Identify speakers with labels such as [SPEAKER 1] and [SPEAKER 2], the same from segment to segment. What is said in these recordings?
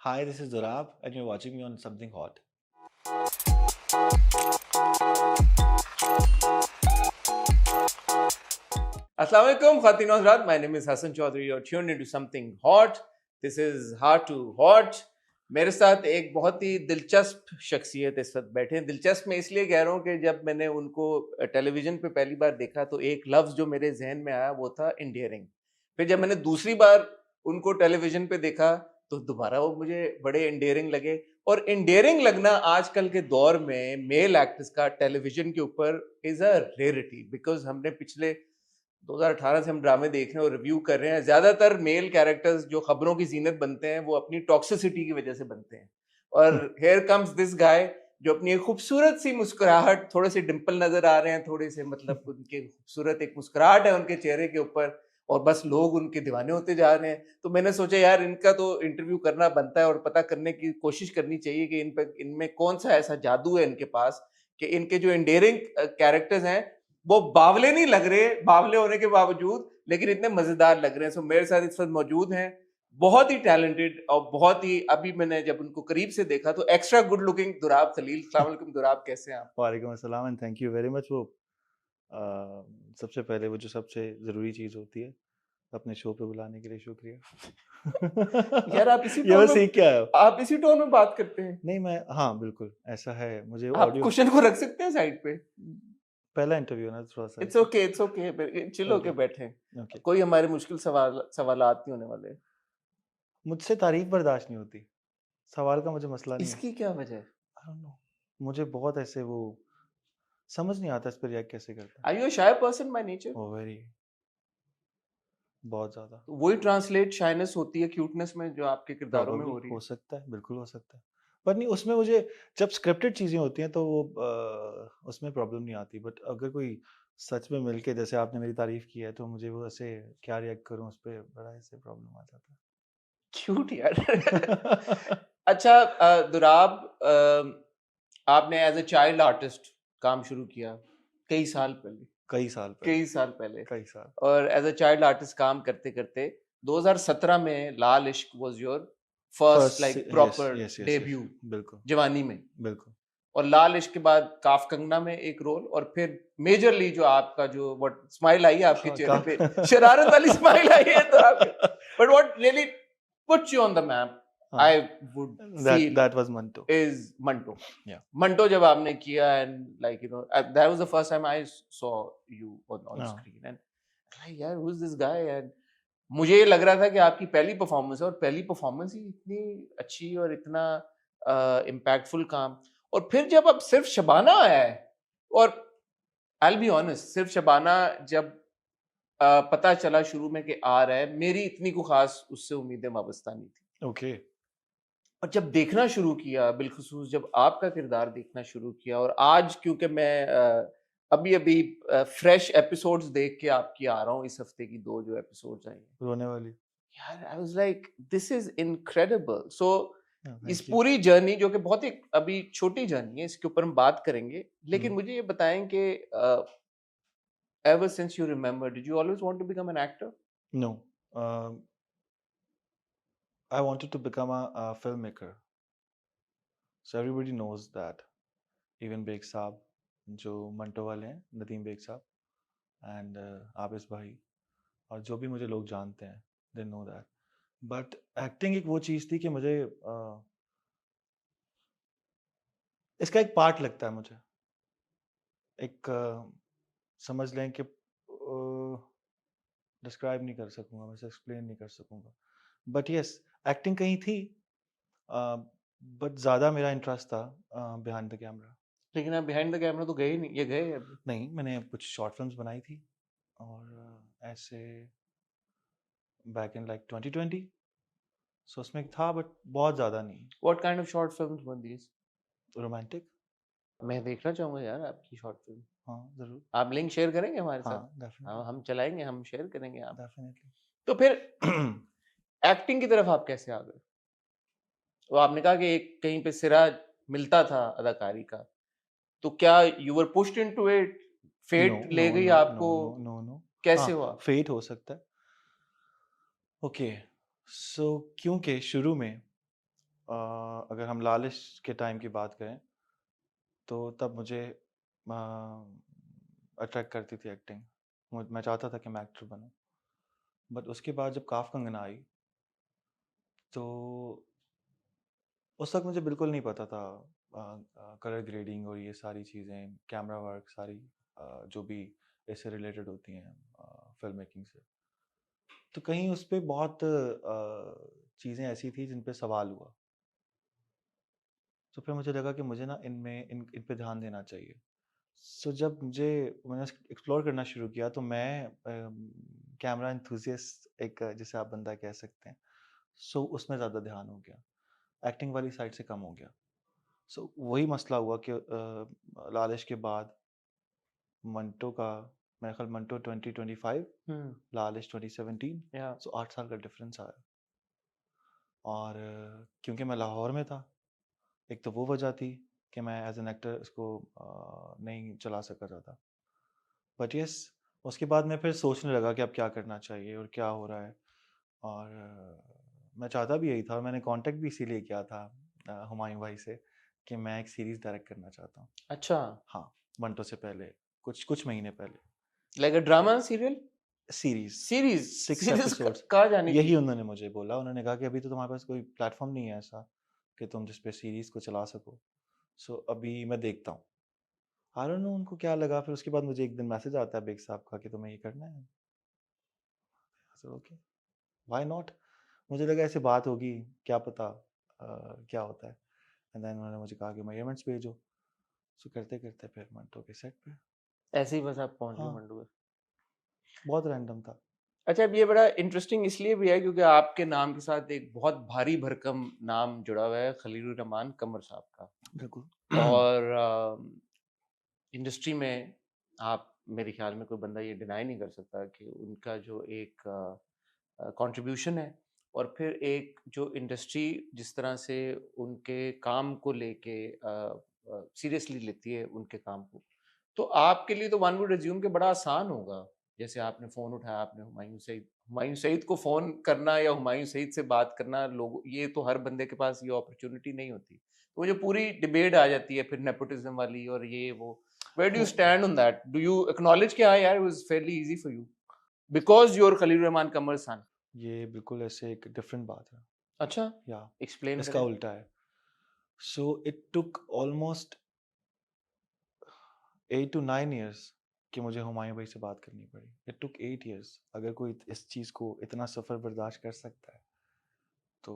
[SPEAKER 1] Hi, this is Durab, and you're watching me on Something Hot.
[SPEAKER 2] Assalamu alaikum, Khatin Hazrat. My name is Hassan Chaudhary. You're tuned into something hot. This is Hard to Hot. मेरे साथ एक बहुत ही दिलचस्प शख्सियत इस वक्त बैठे हैं. दिलचस्प मैं इसलिए कह रहा हूँ कि जब मैंने उनको टेलीविजन पे पहली बार देखा तो एक लफ्ज़ जो मेरे जहन में आया वो था इंडियरिंग. फिर जब मैंने दूसरी बार उनको टेलीविजन पे देखा तो दोबारा वो मुझे बड़े इंडियरिंग लगे. और इंडियरिंग लगना आजकल के दौर में मेल एक्टर्स का टेलीविजन के ऊपर इज़ अ रेयरिटी. बिकॉज हमने पिछले 2018 से हम ड्रामे देख रहे हैं और रिव्यू कर रहे हैं. ज्यादातर मेल कैरेक्टर्स जो खबरों की जीनत बनते हैं वो अपनी टॉक्सिसिटी की वजह से बनते हैं. और हेयर कम्स दिस गाय जो अपनी एक खूबसूरत सी मुस्कुराहट, थोड़े से डिंपल नजर आ रहे हैं, थोड़े से मतलब उनके खूबसूरत एक मुस्कुराहट है उनके चेहरे के ऊपर, और बस लोग उनके दीवाने होते जा रहे हैं. तो मैंने सोचा यार इनका तो इंटरव्यू करना बनता है और पता करने की कोशिश करनी चाहिए कि इनमें कौन सा ऐसा जादू है इनके पास कि इनके जो इंडेयरिंग कैरेक्टर्स हैं वो बावले नहीं लग रहे, बावले होने के बावजूद, लेकिन इतने मजेदार लग रहे हैं. सो मेरे साथ इस वक्त मौजूद हैं बहुत ही टैलेंटेड और बहुत ही, अभी मैंने जब उनको करीब से देखा तो extra good looking Dorab Khalil. अस्सलाम वालेकुम दुराब, कैसे हैं आप?
[SPEAKER 1] वालेकुम अस्सलाम and thank you very much. वो सबसे पहले वो जो सबसे ज़रूरी चीज़ होती है, अपने शो पे बुलाने के लिए शुक्रिया.
[SPEAKER 2] यार आप इसी
[SPEAKER 1] ये
[SPEAKER 2] टोन
[SPEAKER 1] बस
[SPEAKER 2] में
[SPEAKER 1] सीख के आया हूँ.
[SPEAKER 2] आप इसी टोन में बात करते हैं.
[SPEAKER 1] नहीं, मैं हाँ बिल्कुल ऐसा है. मुझे
[SPEAKER 2] आप
[SPEAKER 1] ऑडियो
[SPEAKER 2] क्वेश्चन को रख सकते हैं साइड पे.
[SPEAKER 1] पहला इंटरव्यू ना, थोड़ा सा
[SPEAKER 2] it's okay, it's okay, chill होके
[SPEAKER 1] ओके
[SPEAKER 2] बैठे.
[SPEAKER 1] ओके.
[SPEAKER 2] कोई हमारे मुश्किल सवालात नहीं होने वाले.
[SPEAKER 1] मुझसे तारीफ बर्दाश्त नहीं होती. सवाल का मुझे मसला नहीं है.
[SPEAKER 2] इसकी क्या वजह है?
[SPEAKER 1] आई डोंट नो, मुझे बहुत ऐसे वो समझ नहीं आता इस पर रिएक्ट कैसे करता है.
[SPEAKER 2] Are you a shy person by nature?
[SPEAKER 1] Oh very, बहुत ज़्यादा.
[SPEAKER 2] वही ट्रांसलेट शाइनेस होती है क्यूटनेस में जो आपके किरदारों में
[SPEAKER 1] प्रॉबेबली
[SPEAKER 2] हो रही
[SPEAKER 1] हो
[SPEAKER 2] है.
[SPEAKER 1] सकता है, बिल्कुल हो सकता है. पर नहीं, उसमें मुझे जब स्क्रिप्टेड चीज़ें होती हैं तो वो उसमें प्रॉब्लम नहीं आती. बट अगर कोई सच में मिल के, जैसे आपने मेरी तारीफ़ की है, तो मुझे वो ऐसे क्या रिएक्ट करूँ उस पे, बड़ा ऐसे प्रॉब्लम आ जाता
[SPEAKER 2] क्यूट यार.
[SPEAKER 1] है.
[SPEAKER 2] अच्छा, दुराब, आपने एज अ चाइल्ड आर्टिस्ट काम शुरू किया कई साल पहले.
[SPEAKER 1] कई साल पहले.
[SPEAKER 2] कई साल पहले.
[SPEAKER 1] कई साल.
[SPEAKER 2] और एज अ चाइल्ड आर्टिस्ट काम करते करते 2017 में लाल इश्क was your first
[SPEAKER 1] first,
[SPEAKER 2] like
[SPEAKER 1] yes
[SPEAKER 2] proper
[SPEAKER 1] yes yes yes,
[SPEAKER 2] debut
[SPEAKER 1] बिल्कुल
[SPEAKER 2] जवानी में.
[SPEAKER 1] बिल्कुल.
[SPEAKER 2] और लाल इश्क के बाद काफ कंगना में एक रोल, और फिर मेजरली जो आपका जो व्हाट स्माइल आई है आपके
[SPEAKER 1] हाँ,
[SPEAKER 2] चेहरे पे, शरारत वाली स्माइल आई है तो आप, but what really put you on the map
[SPEAKER 1] हाँ,
[SPEAKER 2] I would feel
[SPEAKER 1] that was Manto.
[SPEAKER 2] is Manto.
[SPEAKER 1] Yeah.
[SPEAKER 2] Manto जब आपने किया and like you know that was the first time I saw you on
[SPEAKER 1] हाँ.
[SPEAKER 2] screen and like यार who's this guy, and मुझे ये लग रहा था कि आपकी पहली परफॉर्मेंस है और पहली परफॉर्मेंस ही इतनी अच्छी और इतना इम्पैक्टफुल काम. और फिर जब अब सिर्फ शबाना आया है, और I'll be honest, सिर्फ शबाना जब पता चला शुरू में कि आ रहा है, मेरी इतनी को खास उससे उम्मीदें वाबस्ता नहीं थी.
[SPEAKER 1] ओके.
[SPEAKER 2] और जब देखना शुरू किया, बिलखुसूस जब आपका किरदार देखना शुरू किया, और आज क्योंकि मैं अभी अभी फ्रेश एपिसोड्स देख के आपकी आ रहा हूँ, इस हफ्ते की 2 जो एपिसोड्स आई हैं,
[SPEAKER 1] रोने वाली.
[SPEAKER 2] यार I was like this is incredible. So
[SPEAKER 1] हाँ,
[SPEAKER 2] इस
[SPEAKER 1] थैंक यू.
[SPEAKER 2] पूरी जर्नी जो कि बहुत एक अभी छोटी जर्नी है, इसके ऊपर हम बात करेंगे, लेकिन
[SPEAKER 1] हम्म.
[SPEAKER 2] मुझे ये बताएं कि ever since you remember, did you always want to become an actor?
[SPEAKER 1] No. I wanted to become a filmmaker. So everybody knows that. Even Baig साहब, जो मंटो वाले हैं, नदीम बेग साहब, एंड आबिस भाई, और जो भी मुझे लोग जानते हैं, they know that. But acting एक वो चीज़ थी कि मुझे इसका एक पार्ट लगता है मुझे. एक समझ लें कि डिस्क्राइब नहीं कर सकूँगा, मैं एक्सप्लेन नहीं कर सकूँगा. बट यस, एक्टिंग कहीं थी, बट ज़्यादा मेरा इंटरेस्ट था बिहाइंड द कैमरा.
[SPEAKER 2] लेकिन आप बिहाइंड द कैमरा तो गए ही नहीं, ये गए अभी?
[SPEAKER 1] नहीं, मैंने कुछ शॉर्ट फिल्म्स बनाई थी, और ऐसे बैक इन लाइक 2020. सो उसमें था, बट बहुत ज़्यादा नहीं.
[SPEAKER 2] What kind of short films were these?
[SPEAKER 1] Romantic.
[SPEAKER 2] मैं देखना चाहूंगा यार आपकी शॉर्ट फिल्म.
[SPEAKER 1] हाँ ज़रूर.
[SPEAKER 2] आप लिंक शेयर करेंगे हमारे साथ?
[SPEAKER 1] हाँ
[SPEAKER 2] हाँ,
[SPEAKER 1] डेफिनेटली
[SPEAKER 2] हम चलाएंगे, हम शेयर करेंगे आप.
[SPEAKER 1] डेफिनेटली.
[SPEAKER 2] तो फिर एक्टिंग की तरफ आप कैसे आ गए? तो आपने कहा कि एक कहीं पे सिरा मिलता था अदाकारी का, तो क्या you were pushed into it,
[SPEAKER 1] no
[SPEAKER 2] fate ले
[SPEAKER 1] नो
[SPEAKER 2] गई
[SPEAKER 1] नो
[SPEAKER 2] आपको,
[SPEAKER 1] नो नो नो नो.
[SPEAKER 2] कैसे
[SPEAKER 1] हाँ,
[SPEAKER 2] हुआ?
[SPEAKER 1] फेट हो सकता है. ओके. सो क्योंकि शुरू में अगर हम लालिश के टाइम की बात करें तो तब मुझे अट्रैक्ट करती थी एक्टिंग। मैं चाहता था कि मैं एक्टर बनूं। बट उसके बाद जब काफ कंगना आई तो उस वक्त मुझे बिल्कुल नहीं पता था कलर ग्रेडिंग और ये सारी चीज़ें, कैमरा वर्क, सारी जो भी इससे रिलेटेड होती हैं फिल्म मेकिंग से। तो कहीं उस पर बहुत चीज़ें ऐसी थी जिन पे सवाल हुआ। तो फिर मुझे लगा कि मुझे ना इन पे ध्यान देना चाहिए। सो जब मैंने एक्सप्लोर करना शुरू किया तो मैं कैमरा एंथुसियस्ट एक जिसे आप बंदा कह सकते हैं, सो उसमें ज़्यादा ध्यान हो गया, एक्टिंग वाली साइड से कम हो गया। सो वही मसला हुआ कि लालिश के बाद मंटो का, मेरा ख्याल मंटो 2025, लालिश 2017,
[SPEAKER 2] या
[SPEAKER 1] सो 8 साल का डिफरेंस आया। और क्योंकि मैं लाहौर में था, एक तो वो वजह थी कि मैं एज एन एक्टर इसको नहीं चला सका ज़्यादा। बट यस, उसके बाद मैं फिर सोचने लगा कि अब क्या करना चाहिए और क्या हो रहा है। और मैं चाहता भी यही था, और मैंने कांटेक्ट भी इसीलिए किया था हुमायूं भाई से कि मैं एक सीरीज़ डायरेक्ट करना चाहता हूँ।
[SPEAKER 2] अच्छा,
[SPEAKER 1] हाँ, मंटो से पहले, कुछ कुछ महीने पहले।
[SPEAKER 2] Like a drama serial,
[SPEAKER 1] series
[SPEAKER 2] series
[SPEAKER 1] 6
[SPEAKER 2] series
[SPEAKER 1] episodes.
[SPEAKER 2] कहाँ जानी
[SPEAKER 1] यही
[SPEAKER 2] थी?
[SPEAKER 1] उन्होंने मुझे बोला। उन्होंने कहा कि अभी तो तुम्हारे पास कोई प्लेटफॉर्म नहीं है ऐसा कि तुम जिस पे सीरीज़ को चला सको। सो अभी मैं देखता हूँ। आई डोंट नो उनको क्या लगा। फिर उसके बाद मुझे एक दिन मैसेज आता है बेग साहब का कि तुम्हें ये करना है। So okay, why not. मुझे लगा ऐसे बात होगी, क्या पता क्या होता है। एंड देन उन्होंने मुझे कहा कि मेजरमेंट्स भेजो। सो करते करते फिर मंटो के सेट पे।
[SPEAKER 2] ऐसे ही बस आप पहुंच गए
[SPEAKER 1] हाँ,
[SPEAKER 2] मंडू में।
[SPEAKER 1] बहुत रैंडम था।
[SPEAKER 2] अच्छा, अब ये बड़ा इंटरेस्टिंग इसलिए भी है क्योंकि आपके नाम के साथ एक बहुत भारी भरकम नाम जुड़ा हुआ है, खलीलुर रहमान कमर साहब का।
[SPEAKER 1] बिल्कुल।
[SPEAKER 2] और इंडस्ट्री में आप, मेरे ख्याल में कोई बंदा ये डिनाई नहीं कर सकता कि उनका जो एक कंट्रीब्यूशन है, और फिर एक जो इंडस्ट्री जिस तरह से उनके काम को लेके सीरियसली लेती है उनके काम को, तो आपके लिए तो वन वुड अज्यूम कि बड़ा आसान होगा। जैसे आपने फ़ोन उठाया, आपने हुमायूं सईद को फ़ोन करना या हुमायूं सईद से बात करना, लोग, ये तो हर बंदे के पास ये अपॉर्चुनिटी नहीं होती। तो वो जो पूरी डिबेट आ जाती है फिर नेपोटिज्म वाली और ये वो, where do you stand on that? Do you acknowledge कि हाँ यार, it was fairly easy for you because you're Khalil Rahman Kamar's son?
[SPEAKER 1] ये बिल्कुल ऐसे एक डिफरेंट बात है।
[SPEAKER 2] अच्छा,
[SPEAKER 1] या
[SPEAKER 2] एक्सप्लेन
[SPEAKER 1] इसका
[SPEAKER 2] करें।
[SPEAKER 1] उल्टा है। So it took almost 8 to 9 years कि मुझे हुमायूं भाई से बात करनी पड़ी। It took 8 years। अगर कोई इस चीज़ को इतना सफ़र बर्दाश्त कर सकता है तो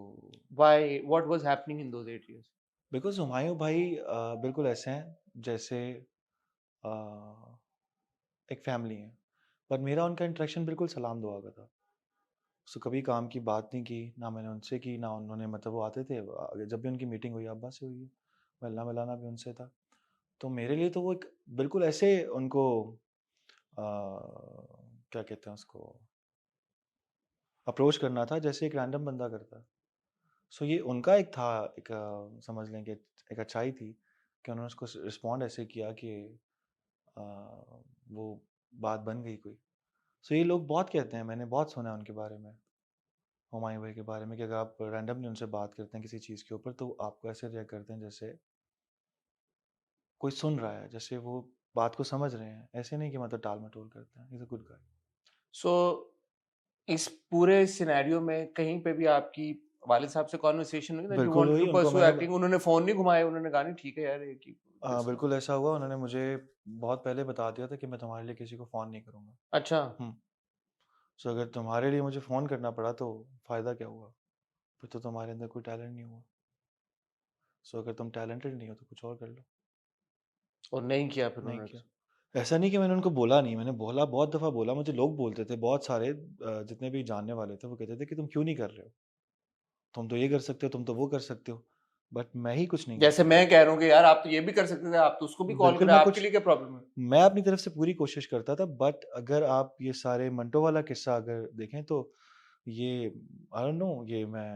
[SPEAKER 2] Why? What was happening in those 8 years?
[SPEAKER 1] Because Humayun भाई बिल्कुल ऐसे हैं जैसे अ, एक फैमिली है। पर मेरा उनका इंटरेक्शन बिल्कुल सलाम दुआ का था। सो कभी काम की बात नहीं की, ना मैंने उनसे की, ना उन्होंने, मतलब वो आते थे, जब भी उनकी मीटिंग हुई अब्बा से हुई है, मिलना मिलाना भी उनसे था। तो मेरे लिए तो वो एक बिल्कुल ऐसे उनको क्या कहते हैं उसको, अप्रोच करना था जैसे एक रैंडम बंदा करता है। सो ये उनका एक था, एक समझ लें कि एक अच्छाई थी कि उन्होंने उसको रिस्पॉन्ड ऐसे किया कि अ, वो बात बन गई कोई। सो ये लोग बहुत कहते हैं, मैंने बहुत सुना है उनके बारे में, हुमायूं भाई के बारे में, कि अगर आप रैंडमली उनसे बात करते हैं किसी चीज़ के ऊपर तो आपको ऐसे रिएक्ट करते हैं जैसे कोई सुन रहा है, जैसे वो बात को समझ रहे हैं, ऐसे नहीं कि मतलब टाल मटोल करते हैं। Is a good guy.
[SPEAKER 2] So इस पूरे सिनेरियो में कहीं पे भी आपकी वालिद साहब से कॉन्वर्सेशन हुई that you
[SPEAKER 1] बिल्कुल
[SPEAKER 2] wanted
[SPEAKER 1] हुई।
[SPEAKER 2] to
[SPEAKER 1] उनको
[SPEAKER 2] pursue
[SPEAKER 1] मैंने
[SPEAKER 2] acting? उन्होंने फोन नहीं घुमाया, उन्होंने कहा नहीं ठीक है यार, ये की
[SPEAKER 1] बिल्कुल ऐसा हुआ। उन्होंने मुझे बहुत पहले बता दिया था कि मैं तुम्हारे लिए किसी को फ़ोन नहीं करूँगा।
[SPEAKER 2] अच्छा,
[SPEAKER 1] सो अगर तुम्हारे लिए मुझे फ़ोन करना पड़ा तो फ़ायदा क्या हुआ? फिर तो तुम्हारे अंदर कोई टैलेंट नहीं हुआ। सो अगर तुम टैलेंटेड नहीं हो तो कुछ और कर लो।
[SPEAKER 2] और नहीं किया फिर
[SPEAKER 1] नहीं
[SPEAKER 2] उन्होंने?
[SPEAKER 1] किया। ऐसा नहीं कि मैंने उनको बोला नहीं, मैंने बोला, बहुत दफ़ा बोला। मुझे लोग बोलते थे, बहुत सारे जितने भी जानने वाले थे वो कहते थे कि तुम क्यों नहीं कर रहे हो? तुम तो ये कर सकते हो, तुम तो वो कर सकते हो। बट मैं ही कुछ नहीं कर
[SPEAKER 2] जैसे
[SPEAKER 1] सकता।
[SPEAKER 2] मैं कह रहा हूँ कि यार आप तो ये भी कर सकते थे, आप तो उसको भी कॉल
[SPEAKER 1] बिल्कुल
[SPEAKER 2] करें,
[SPEAKER 1] मैं
[SPEAKER 2] आपके
[SPEAKER 1] कुछ
[SPEAKER 2] लिए क्या प्रॉब्लम है?
[SPEAKER 1] मैं अपनी तरफ से पूरी कोशिश करता था। बट अगर आप ये सारे मंटो वाला किस्सा अगर देखें तो ये आई डोंट नो, ये मैं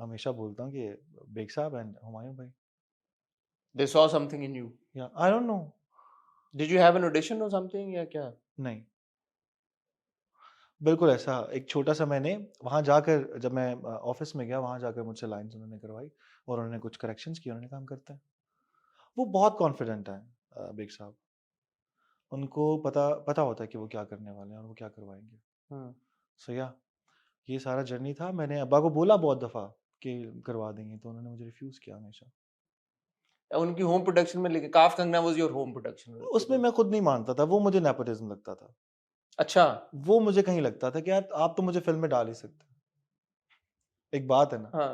[SPEAKER 1] हमेशा बोलता हूँ कि बेग साहब एंड हुमायूं भाई।
[SPEAKER 2] They saw something in you.
[SPEAKER 1] या I don't know.
[SPEAKER 2] Did you have an audition or something या क्या?
[SPEAKER 1] नहीं, बिल्कुल ऐसा एक छोटा-सा मैंने वहाँ जाकर जब मैं ऑफ़िस में गया वहाँ जाकर मुझसे लाइन्स उन्होंने करवाई और उन्होंने कुछ करेक्शंस किए, उन्होंने कहा हम करते हैं। वो बहुत कॉन्फिडेंट हैं बेग साहब। उनको पता पता होता है कि वो क्या करने वाले हैं और वो क्या करवाएँगे।
[SPEAKER 2] हुँ।
[SPEAKER 1] सो या ये सारा जर्नी था। मैंने अब्बा को बोला बहुत दफ़ा कि करवा देंगे, तो उन्होंने मुझे रिफ्यूज़ किया हमेशा।
[SPEAKER 2] उनकी होम प्रोडक्शन में लेके काफ कंगना वाज़ योर होम
[SPEAKER 1] उसमें
[SPEAKER 2] प्रोडक्शन?
[SPEAKER 1] मैं खुद नहीं मानता था, वो मुझे नेपोटिज़्म लगता था।
[SPEAKER 2] अच्छा।
[SPEAKER 1] वो मुझे कहीं लगता था कि यार आप तो मुझे फ़िल्म में डाल ही सकते हैं। एक बात है ना,
[SPEAKER 2] हाँ,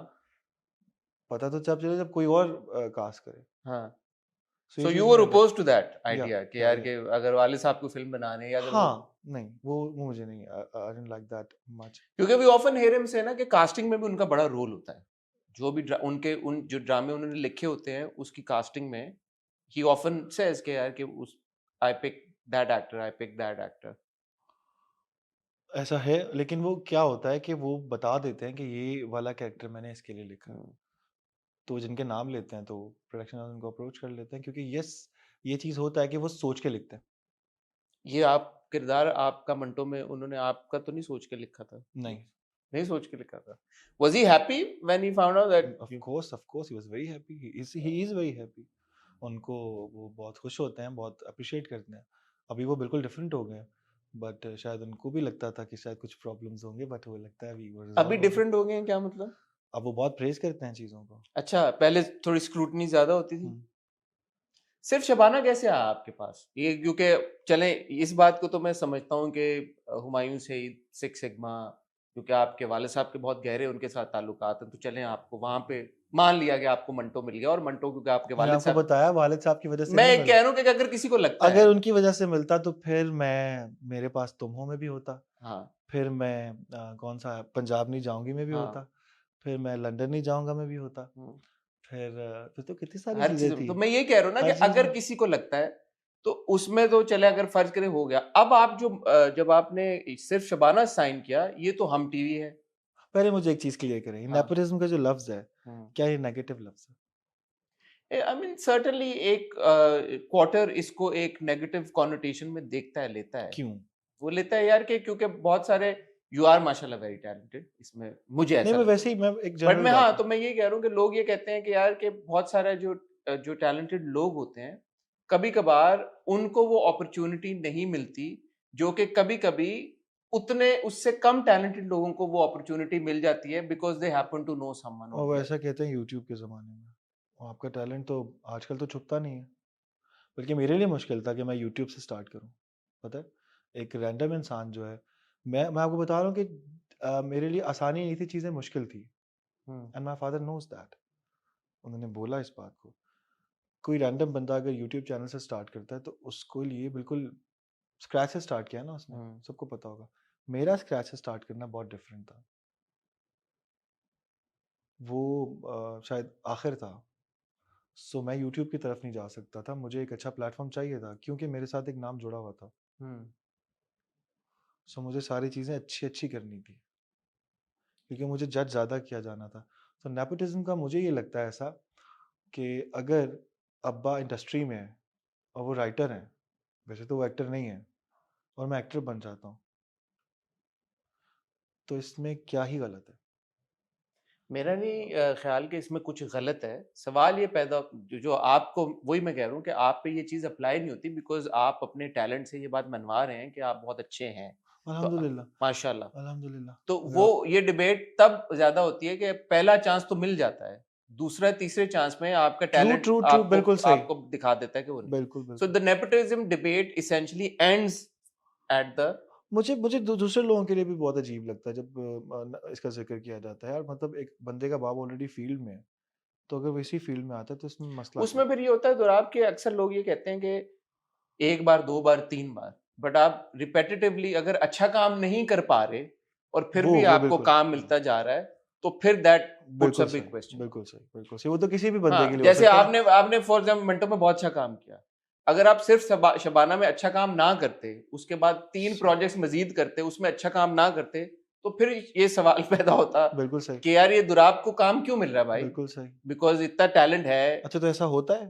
[SPEAKER 1] पता तो तब चले जब कोई और कास्ट करे।
[SPEAKER 2] हाँ।
[SPEAKER 1] सो ये
[SPEAKER 2] सो यू
[SPEAKER 1] चीज़
[SPEAKER 2] वर
[SPEAKER 1] मैंने
[SPEAKER 2] अपोज़्ड टू दैट
[SPEAKER 1] या
[SPEAKER 2] आइडिया कि
[SPEAKER 1] या
[SPEAKER 2] यार
[SPEAKER 1] या
[SPEAKER 2] कि अगर वालिद साहब को फ़िल्म बनाने या अगर वो,
[SPEAKER 1] हाँ, नहीं वो मुझे नहीं I didn't like that much.
[SPEAKER 2] क्योंकि वी ऑफन हियर हिम से ना कि कास्टिंग में भी उनका बड़ा रोल होता है। जो भी उनके उन जो ड्रामे उन्होंने लिखे होते हैं उसकी कास्टिंग में ही ऑफन सेज कि यार कि उस I pick that actor, I pick that actor.
[SPEAKER 1] ऐसा है, लेकिन वो क्या होता है कि वो बता देते हैं कि ये वाला कैरेक्टर मैंने इसके लिए लिखा है। तो जिनके नाम लेते हैं तो प्रोडक्शन हाउस उनको अप्रोच कर लेते हैं क्योंकि यस ये चीज़ होता है कि वो सोच के लिखते हैं।
[SPEAKER 2] ये आप किरदार आपका मंटो में उन्होंने आपका तो नहीं सोच के लिखा था?
[SPEAKER 1] नहीं,
[SPEAKER 2] नहीं सोच के लिखा था। Was he happy when he found out that you
[SPEAKER 1] of course he was very happy, he is very happy. उनको वो बहुत खुश होते हैं, बहुत एप्रिशिएट करते हैं। अभी वो बिल्कुल डिफरेंट हो गए हैं, बट शायद उनको भी लगता था कि शायद कुछ प्रॉब्लम्स होंगे, बट वो लगता है अभी वो
[SPEAKER 2] अभी
[SPEAKER 1] रिज़ॉल्व हो गए।
[SPEAKER 2] डिफरेंट हो गए हैं क्या मतलब?
[SPEAKER 1] अब वो बहुत प्रेज़ करते हैं चीज़ों को।
[SPEAKER 2] अच्छा, पहले थोड़ी स्क्रूटनी ज़्यादा होती थी?
[SPEAKER 1] हुँ।
[SPEAKER 2] सिर्फ शबाना कैसे आया आपके पास? ये क्योंकि चलें इस बात को तो मैं समझता हूँ कि हुमायूं सईद, सिक्स सिग्मा, क्योंकि आपके वालिद साहब के बहुत गहरे उनके साथ ताल्लुकात हैं, तो चलें आपको वहाँ पे मान लिया कि आपको मंटो मिल गया और मंटो क्योंकि आपके
[SPEAKER 1] मैंने
[SPEAKER 2] वालिद
[SPEAKER 1] आपको
[SPEAKER 2] साहब,
[SPEAKER 1] बताया वालिद साहब की वज़ह से
[SPEAKER 2] मैं
[SPEAKER 1] नहीं
[SPEAKER 2] ये
[SPEAKER 1] मिला।
[SPEAKER 2] कह रहा हूँ कि अगर किसी को लगता
[SPEAKER 1] अगर
[SPEAKER 2] है,
[SPEAKER 1] उनकी वज़ह से मिलता तो फिर मेरे पास तुम हो में भी होता।
[SPEAKER 2] हाँ,
[SPEAKER 1] फिर मैं कौन-सा पंजाब नहीं जाऊँगी में भी
[SPEAKER 2] हाँ,
[SPEAKER 1] होता। फिर मैं लंदन नहीं जाऊँगा में भी होता।
[SPEAKER 2] हुँ,
[SPEAKER 1] फिर तो कितनी सारी
[SPEAKER 2] हर
[SPEAKER 1] चीज़ें
[SPEAKER 2] चीज़ में।
[SPEAKER 1] थी।
[SPEAKER 2] तो मैं ये कह रहा हूँ ना कि
[SPEAKER 1] हर चीज़
[SPEAKER 2] अगर
[SPEAKER 1] में
[SPEAKER 2] किसी को लगता है, तो उसमें तो चले अगर फर्ज करें हो गया। अब आप जो जब आपने सिर्फ शबाना साइन किया, ये तो हम टीवी है।
[SPEAKER 1] पहले मुझे एक चीज़ क्लियर करें,
[SPEAKER 2] हाँ,
[SPEAKER 1] नेपोटिज़्म का जो लफ़्ज़ है,
[SPEAKER 2] हुँ।
[SPEAKER 1] क्या ये नेगेटिव लफ़्ज़ है?
[SPEAKER 2] आई मीन सर्टेनली एक क्वार्टर इसको एक नेगेटिव कॉनोटेशन में देखता है, लेता है।
[SPEAKER 1] क्यों?
[SPEAKER 2] वो लेता है यार कि क्योंकि बहुत सारे यू आर माशाल्लाह वेरी टैलेंटेड, इसमें मुझे
[SPEAKER 1] नहीं,
[SPEAKER 2] ऐसा
[SPEAKER 1] मैं
[SPEAKER 2] लगता
[SPEAKER 1] वैसे
[SPEAKER 2] है।
[SPEAKER 1] ही मैं एक
[SPEAKER 2] बट
[SPEAKER 1] जनरल
[SPEAKER 2] मैं
[SPEAKER 1] बात
[SPEAKER 2] हाँ,
[SPEAKER 1] है।
[SPEAKER 2] तो मैं ये कह रहा हूँ कि लोग ये कहते हैं कि यार कि बहुत सारा जो टैलेंटेड लोग होते हैं, कभी-कभार उनको वो अपॉर्च्युनिटी नहीं मिलती, जो कि कभी-कभी उतने उससे कम टैलेंटेड लोगों को वो अपॉर्च्युनिटी मिल जाती है because they happen to know someone
[SPEAKER 1] और
[SPEAKER 2] ओवर
[SPEAKER 1] वो
[SPEAKER 2] देयर।
[SPEAKER 1] ऐसा कहते हैं यूट्यूब के ज़माने में। और आपका टैलेंट तो आजकल तो छुपता नहीं है। बल्कि मेरे लिए मुश्किल था कि मैं यूट्यूब से स्टार्ट करूँ। पता है? एक रैंडम इंसान जो है मैं आपको बता रहा हूँ कि मेरे लिए आसानी नहीं थी, चीज़ें मुश्किल थी
[SPEAKER 2] हुँ।
[SPEAKER 1] And my father knows that. उन्होंने बोला इस बात को। कोई रैंडम बंदा अगर यूट्यूब चैनल से स्टार्ट करता है तो उसको लिए बिल्कुल स्क्रैच से स्टार्ट किया ना उसने,
[SPEAKER 2] हुँ।
[SPEAKER 1] सबको पता होगा। मेरा स्क्रैच से स्टार्ट करना बहुत डिफरेंट था। वो शायद आखिर था। सो मैं यूट्यूब की तरफ नहीं जा सकता था। मुझे एक अच्छा प्लेटफ़ॉर्म चाहिए था क्योंकि मेरे साथ एक नाम जुड़ा हुआ था।
[SPEAKER 2] हुँ।
[SPEAKER 1] सो मुझे सारी चीज़ें अच्छी-अच्छी करनी थी क्योंकि मुझे जज ज़्यादा किया जाना था। तो नेपोटिज़्म का मुझे ये लगता है ऐसा कि अगर अब्बा इंडस्ट्री में है और वो राइटर हैं, वैसे तो वो एक्टर नहीं है और मैं एक्टर बन जाता हूँ, तो इसमें क्या ही गलत है?
[SPEAKER 2] मेरा नहीं ख़्याल कि इसमें कुछ गलत है। सवाल ये पैदा जो आपको, वही मैं कह रहा हूँ कि आप पे ये चीज़ अप्लाई नहीं होती बिकॉज़ आप अपने टैलेंट से ये बात मनवा रहे हैं कि आप बहुत अच्छे हैं। तो
[SPEAKER 1] अल्हम्दुलिल्लाह,
[SPEAKER 2] माशाल्लाह।
[SPEAKER 1] अल्हम्दुलिल्लाह।
[SPEAKER 2] तो
[SPEAKER 1] अगर
[SPEAKER 2] वो
[SPEAKER 1] आप
[SPEAKER 2] ये डिबेट तब ज़्यादा होती है कि पहला चांस तो मिल जाता है। दूसरा, तीसरे चांस में आपका
[SPEAKER 1] ट्रू,
[SPEAKER 2] टैलेंट
[SPEAKER 1] ट्रू, ट्रू,
[SPEAKER 2] आपको
[SPEAKER 1] बिल्कुल सही।
[SPEAKER 2] आपको दिखा देता है कि वो नहीं।
[SPEAKER 1] बिल्कुल,
[SPEAKER 2] सो
[SPEAKER 1] बिल्कुल।
[SPEAKER 2] The nepotism debate essentially ends at the
[SPEAKER 1] मुझे मुझे दूसरे लोगों के लिए भी बहुत अजीब लगता है जब इसका ज़िक्र किया जाता है यार, मतलब एक बंदे का बाप ऑलरेडी फ़ील्ड में है, तो अगर वो इसी फ़ील्ड में आता है तो इसमें मसला क्या
[SPEAKER 2] उसमें
[SPEAKER 1] है?
[SPEAKER 2] फिर ये होता है दोराब के अक्सर लोग ये कहते हैं कि 1 बार, 2 बार, 3 बार, बट आप रिपिटिटिवली अगर अच्छा काम नहीं कर पा रहे और फिर भी
[SPEAKER 1] वो
[SPEAKER 2] आपको
[SPEAKER 1] बिल्कुल,
[SPEAKER 2] काम
[SPEAKER 1] हाँ,
[SPEAKER 2] मिलता जा रहा है, तो फिर दैट पुट्स अ
[SPEAKER 1] बिल्कुल
[SPEAKER 2] बिग
[SPEAKER 1] सही,
[SPEAKER 2] क्वेश्चन मार्क।
[SPEAKER 1] बिल्कुल सही, बिल्कुल सही। वो तो किसी भी बंदे के
[SPEAKER 2] हाँ,
[SPEAKER 1] लिए हो
[SPEAKER 2] जैसे
[SPEAKER 1] सकता है।
[SPEAKER 2] आपने आपने फॉर एग्ज़ाम्पल मिंटो में बहुत अच्छा काम किया। अगर आप सिर्फ शबाना में अच्छा काम ना करते, उसके बाद 3
[SPEAKER 1] स
[SPEAKER 2] प्रोजेक्ट्स मज़ीद करते, उसमें अच्छा काम ना करते, तो फिर ये सवाल पैदा होता
[SPEAKER 1] बिल्कुल सही,
[SPEAKER 2] कि यार ये दुराब को काम क्यों मिल रहा है भाई?
[SPEAKER 1] बिल्कुल सही।
[SPEAKER 2] बिकॉज़ इतना टैलेंट है।
[SPEAKER 1] अच्छा तो ऐसा होता है?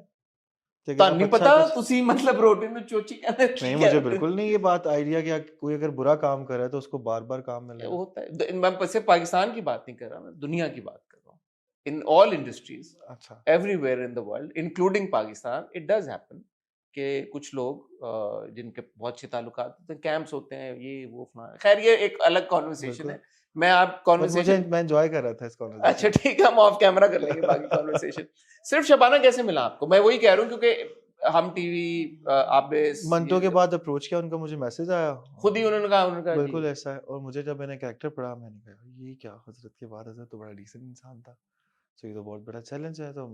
[SPEAKER 1] कि अगर
[SPEAKER 2] ਤਾਂ
[SPEAKER 1] आप
[SPEAKER 2] ਨਹੀਂ
[SPEAKER 1] अच्छा
[SPEAKER 2] ਪਤਾ
[SPEAKER 1] कुछ
[SPEAKER 2] ਤੁਸੀਂ ਮਤਲਬ ਰੋਟੀ ਨੂੰ ਚੋਚੀ ਕਹਿੰਦੇ
[SPEAKER 1] नहीं,
[SPEAKER 2] ਕੀ
[SPEAKER 1] मुझे
[SPEAKER 2] कहते
[SPEAKER 1] बिल्कुल नहीं ये बात आइडिया कि कोई अगर बुरा काम कर रहा है तो उसको बार-बार काम मिलेगा।
[SPEAKER 2] होता है मैं सिर्फ पाकिस्तान की बात नहीं कर रहा, मैं दुनिया की बात कर रहा हूँ. इन ऑल इंडस्ट्रीज
[SPEAKER 1] अच्छा,
[SPEAKER 2] everywhere in the world including Pakistan it does happen कि कुछ लोग जिनके बहुत अच्छे ताल्लुकात होते हैं, कैंप्स होते हैं, ये वो फलाना, खैर ये एक अलग कॉन्वर्सेशन
[SPEAKER 1] बिल्कुल।
[SPEAKER 2] है. मैं आप
[SPEAKER 1] बट मुझे
[SPEAKER 2] कॉन्वर्सेशन
[SPEAKER 1] मैं एन्जॉय कर रहा था इस
[SPEAKER 2] अच्छा
[SPEAKER 1] कन्वर्सेशन
[SPEAKER 2] ठीक है, हम ऑफ कैमरा कर लेंगे बाकी
[SPEAKER 1] को।
[SPEAKER 2] कॉन्वर्सेशन. सिर्फ शबाना कैसे मिला आपको? मैं वही कह रहा हूँ क्योंकि हम टीवी आबिस
[SPEAKER 1] मंटो के
[SPEAKER 2] ये
[SPEAKER 1] बाद अप्रोच किया उनका, मुझे मैसेज आया
[SPEAKER 2] खुद ही उन्होंने कहा जी
[SPEAKER 1] बिल्कुल ऐसा है। और मुझे जब मैंने कैरेक्टर पढ़ा, मैंने कहा ये क्या, हज़रत के बाद हज़रत तो बड़ा डिसेंट इंसान था। सो ये तो बहुत बड़ा चैलेंज है। तो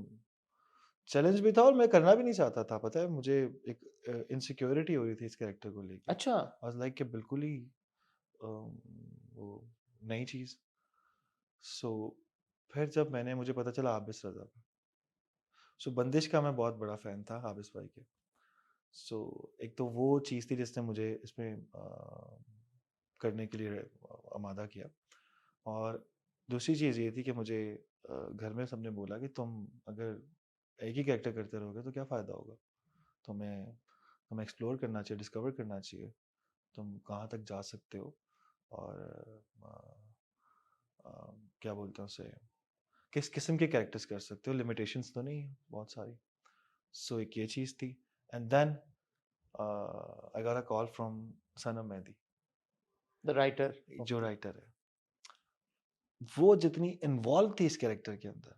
[SPEAKER 1] चैलेंज भी था और मैं करना भी नहीं चाहता था। पता है मुझे एक इनसिक्योरिटी हो रही थी इस कैरेक्टर को लेके।
[SPEAKER 2] अच्छा
[SPEAKER 1] आई वाज़ लाइक कि बिल्कुल ही वो नई चीज़। सो फिर जब मुझे पता चला आबिस रज़ा का। सो बंदिश का मैं बहुत बड़ा फ़ैन था आबिस भाई के। सो एक तो वो चीज़ थी जिसने मुझे इसमें करने के लिए आमादा किया। और दूसरी चीज़ ये थी कि मुझे घर में सबने बोला कि तुम अगर एक ही कैरेक्टर करते रहोगे तो क्या फ़ायदा होगा। तुम्हें तुम्हें एक्सप्लोर करना चाहिए, डिस्कवर करना चाहिए, तुम कहाँ तक जा सकते हो। और क्या बोलते हैं उसे, किस किस्म के कैरेक्टर्स कर सकते हो, लिमिटेशंस तो नहीं है बहुत सारी। सो एक ये चीज़ थी। And then I got a call from Sanam Mehdi,
[SPEAKER 2] the writer
[SPEAKER 1] जो राइटर है। वो जितनी इन्वॉल्व थी इस कैरेक्टर के अंदर,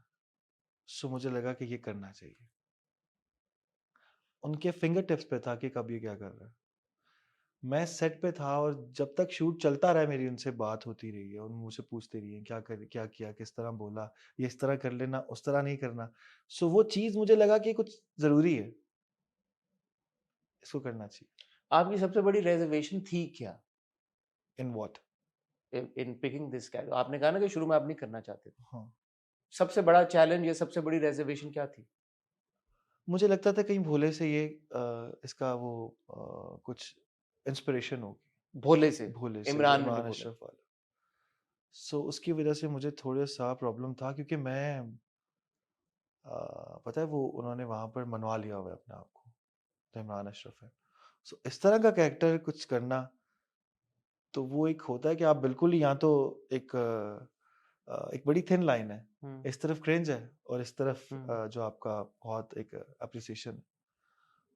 [SPEAKER 1] सो मुझे लगा कि ये करना चाहिए। उनके फिंगर टिप्स पे था कि कब ये क्या कर रहा है। मैं सेट पे था और जब तक शूट चलता रहा मेरी उनसे बात होती रही है और मुझसे पूछते रही है क्या कर, क्या किया, किस तरह बोला, ये इस तरह कर लेना, उस तरह नहीं करना। सो वो चीज़ मुझे लगा कि कुछ ज़रूरी है, इसको करना चाहिए।
[SPEAKER 2] आपकी सबसे बड़ी रिजर्वेशन थी क्या
[SPEAKER 1] in what?
[SPEAKER 2] In picking this character? आपने कहा ना कि शुरू में आप नहीं करना चाहते थे.
[SPEAKER 1] हाँ,
[SPEAKER 2] सबसे बड़ा चैलेंज या सबसे बड़ी रिजर्वेशन क्या थी?
[SPEAKER 1] मुझे लगता था कहीं भोले से ये इसका वो कुछ इंस्पिरेशन होगी,
[SPEAKER 2] भोले से,
[SPEAKER 1] भोले से जो
[SPEAKER 2] इमरान मिंटो
[SPEAKER 1] इमरान
[SPEAKER 2] भोले.
[SPEAKER 1] अशरफ वाला। सो उसकी वजह से मुझे थोड़ा सा प्रॉब्लम था क्योंकि मैं पता है वो उन्होंने वहाँ पर मनवा लिया हुआ है अपने आप को, तो इमरान अशरफ है। सो इस तरह का कैरेक्टर कुछ करना, तो वो एक होता है कि आप बिल्कुल ही, यहाँ तो एक एक बड़ी थिन लाइन है।
[SPEAKER 2] हम्म,
[SPEAKER 1] इस तरफ क्रिंज है और इस तरफ
[SPEAKER 2] हम्म.
[SPEAKER 1] जो आपका बहुत एक अप्रिसिएशन।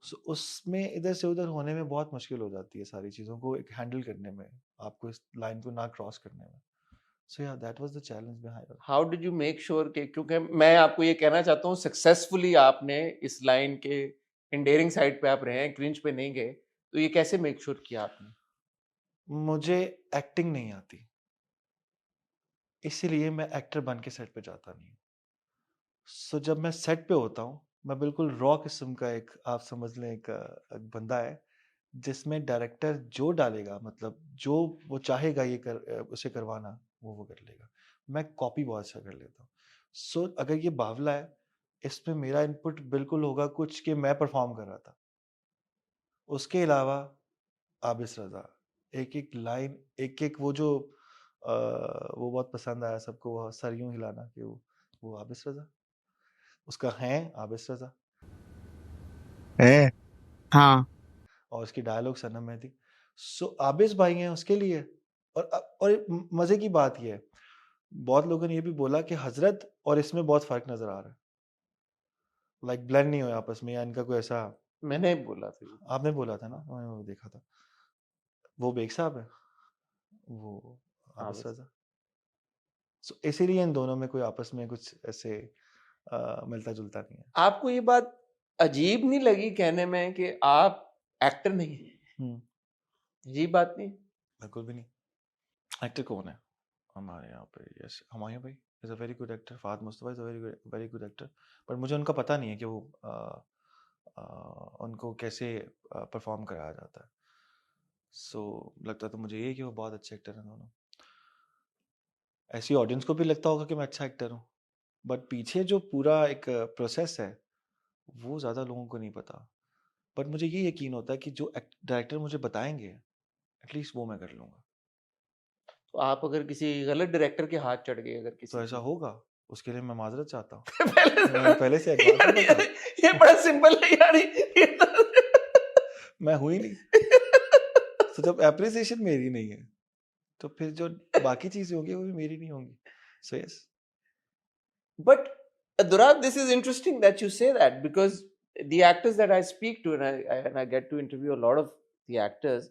[SPEAKER 1] सो उसमें इधर से उधर होने में बहुत मुश्किल हो जाती है सारी चीज़ों को एक हैंडल करने में, आपको इस लाइन को ना क्रॉस करने में। सो या that was the challenge behind it.
[SPEAKER 2] How did you make sure कि, क्योंकि मैं आपको ये कहना चाहता हूँ सक्सेसफुली आपने इस लाइन के इंडेयरिंग साइड पे आप रहे हैं, क्रिंज पे नहीं गए, तो ये कैसे मेक श्योर किया आपने?
[SPEAKER 1] मुझे एक्टिंग नहीं आती, इसीलिए मैं एक्टर बन के सेट पे जाता नहीं हूँ। सो जब मैं सेट पे होता हूँ, मैं बिल्कुल रॉ किस्म का एक, आप समझ लें एक बंदा है, जिसमें डायरेक्टर जो डालेगा, मतलब जो वो चाहेगा ये उसे करवाना, वो कर लेगा। मैं कॉपी बहुत अच्छा कर लेता हूँ। सो अगर ये बावला है, इसमें मेरा इनपुट बिल्कुल होगा कुछ कि मैं परफॉर्म कर रहा था। उसके अलावा आबिस रज़ा, एक-एक लाइन, एक-एक वो जो वो बहुत पसंद आया सबको, वो सर यूँ हिलाना कि वो आबिस रज़ा, उसका हैं आबिस रज़ा
[SPEAKER 3] है हाँ
[SPEAKER 1] और उसकी डायलॉग सनम मेहदी। सो आबिस भाई हैं उसके लिए। और मज़े की बात ये है, बहुत लोगों ने ये भी बोला कि हज़रत और इसमें बहुत फ़र्क नज़र आ रहा है। लाइक ब्लेंड नहीं हुए आपस में, या इनका कोई ऐसा,
[SPEAKER 2] मैंने बोला था ये.
[SPEAKER 1] आपने बोला था ना, मैंने वो देखा था। वो बेग साहब है, वो
[SPEAKER 2] हाँ
[SPEAKER 1] आबिस
[SPEAKER 2] बस.
[SPEAKER 1] रज़ा। सो इसीलिए इन दोनों में कोई आपस में कुछ ऐसे मिलता-जुलता नहीं है।
[SPEAKER 2] आपको ये बात अजीब नहीं लगी कहने में कि आप एक्टर नहीं हैं?
[SPEAKER 1] हुँ,
[SPEAKER 2] अजीब बात नहीं?
[SPEAKER 1] बिल्कुल भी नहीं। एक्टर कौन है? हमारे यहाँ पे यस हुमायूं भाई is a very good actor, Fahad Mustafa is a very good actor. But मुझे उनका पता नहीं है कि वो उनको कैसे परफॉर्म कराया जाता है। सो लगता तो मुझे ये है कि वो बहुत अच्छे एक्टर हैं दोनों। ऐसी ऑडियंस को भी लगता होगा कि मैं अच्छा एक्टर हूँ, बट पीछे जो पूरा एक प्रोसेस है, वो ज़्यादा लोगों को नहीं पता। बट मुझे ये यकीन होता है कि जो डायरेक्टर मुझे बताएंगे, एटलीस्ट वो मैं कर लूँगा।
[SPEAKER 2] तो आप अगर किसी गलत डायरेक्टर के हाथ चढ़ गए, अगर
[SPEAKER 1] तो
[SPEAKER 2] किसी
[SPEAKER 1] ऐसा
[SPEAKER 2] की,
[SPEAKER 1] होगा। उसके लिए मैं माजरत चाहता हूँ।
[SPEAKER 2] पहले
[SPEAKER 1] मैंने पहले से एडवांस
[SPEAKER 2] यार,
[SPEAKER 1] में
[SPEAKER 2] यार,
[SPEAKER 1] बता,
[SPEAKER 2] ये बड़ा सिंपल है यार, ये तो
[SPEAKER 1] मैं हुई नहीं। तो जब एप्रिसिएशन मेरी नहीं है तो फिर जो बाकी चीजें होंगी वो भी मेरी नहीं होंगी। So yes,
[SPEAKER 2] But Durab, this is interesting that you say that, because the actors that I speak to, and I get to interview a lot of the actors,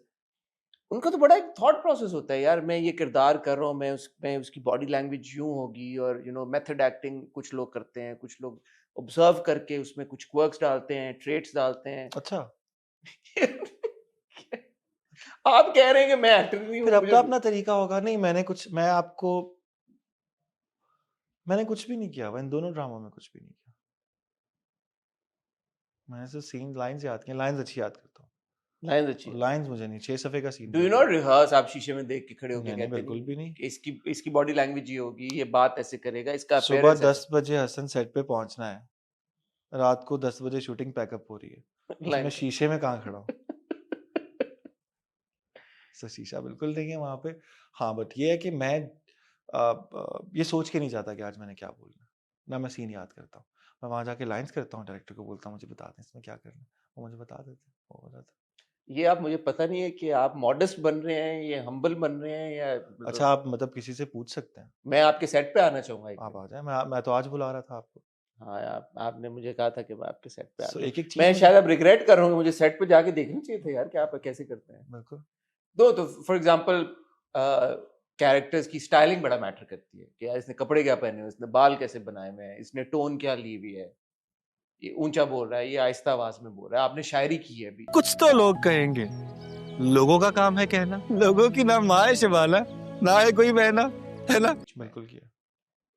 [SPEAKER 2] उनका तो बड़ा एक थॉट प्रोसेस होता है यार, मैं ये किरदार कर रहा हूँ, मैं उसकी बॉडी लैंग्वेज यूं होगी, और मेथड एक्टिंग कुछ लोग करते हैं, कुछ लोग ऑब्जर्व करके उसमें कुछ क्वर्क्स डालते हैं, ट्रेट्स डालते हैं।
[SPEAKER 1] अच्छा।
[SPEAKER 2] आप कह रहे हैं कि मैं एक्टर नहीं
[SPEAKER 1] फिर
[SPEAKER 2] हूँ,
[SPEAKER 1] अपना अपना तरीका होगा। नहीं, मैंने कुछ भी नहीं किया इन दोनों ड्रामों में, कुछ भी नहीं किया। मैंने सिर्फ सीन, लाइंस याद किए, लाइंस अच्छी याद करता हूँ।
[SPEAKER 2] लाइंस अच्छी है।
[SPEAKER 1] लाइंस मुझे नहीं, 6 सफ़े का सीन
[SPEAKER 2] डू यू
[SPEAKER 1] बहुत
[SPEAKER 2] नॉट
[SPEAKER 1] है।
[SPEAKER 2] रिहर्स? आप शीशे में देख के खड़े होके
[SPEAKER 1] नहीं,
[SPEAKER 2] कहते
[SPEAKER 1] बिल्कुल
[SPEAKER 2] नहीं
[SPEAKER 1] भी नहीं।
[SPEAKER 2] कि इसकी बॉडी लैंग्वेज ये होगी, ये बात ऐसे करेगा, इसका
[SPEAKER 1] सुबह
[SPEAKER 2] अपीयरेंस
[SPEAKER 1] 10 बजे हसन सेट पे पहुंचना है, रात को 10 बजे शूटिंग पैकअप हो रही है, उसमें
[SPEAKER 2] लाइन
[SPEAKER 1] शीशे में कहाँ खड़ा हूँ? सो शीशा बिल्कुल नहीं है वहाँ पे। हाँ, बट ये है कि मैं ये सोच के नहीं जाता कि आज मैंने क्या बोलना है। ना मैं सीन याद करता हूँ। मैं वहाँ जाके लाइंस करता हूँ, डायरेक्टर को बोलता हूँ मुझे बता दें इसमें क्या करना है। वो मुझे बता देते हैं, वो हो जाता है।
[SPEAKER 2] ये आप, मुझे पता नहीं है कि आप मॉडेस्ट बन रहे हैं, ये हम्बल बन रहे हैं, या
[SPEAKER 1] अच्छा, आप मतलब किसी से पूछ सकते हैं।
[SPEAKER 2] मैं आपके सेट पे आना चाहूंगा एक
[SPEAKER 1] आप
[SPEAKER 2] दिन।
[SPEAKER 1] आ जाएं। मैं तो आज बुला रहा था आपको।
[SPEAKER 2] हाँ, आपने मुझे कहा था कि मैं आपके सेट पे आ
[SPEAKER 1] सो
[SPEAKER 2] जाऊँ।
[SPEAKER 1] एक-एक चीज़
[SPEAKER 2] मैं
[SPEAKER 1] मुझे
[SPEAKER 2] शायद अब रिग्रेट कर रहा हूँ, मुझे सेट पे जाके देखना चाहिए था यार कि आप कैसे करते हैं।
[SPEAKER 1] बिल्कुल।
[SPEAKER 2] तो फॉर एग्जांपल कैरेक्टर्स की स्टाइलिंग बड़ा मैटर करती है कि यार इसने कपड़े क्या पहने हुए, इसने बाल कैसे बनाए हुए हैं, इसने टोन क्या ली हुई है, ये ऊंचा बोल रहा है, ये आहिस्ता आवाज में बोल रहा है, आपने शायरी की है अभी।
[SPEAKER 3] कुछ तो लोग कहेंगे, लोगों का काम है कहना, लोगों की ना माँ है शिवाला, ना है कोई बहना, है ना?
[SPEAKER 1] बिल्कुल किया।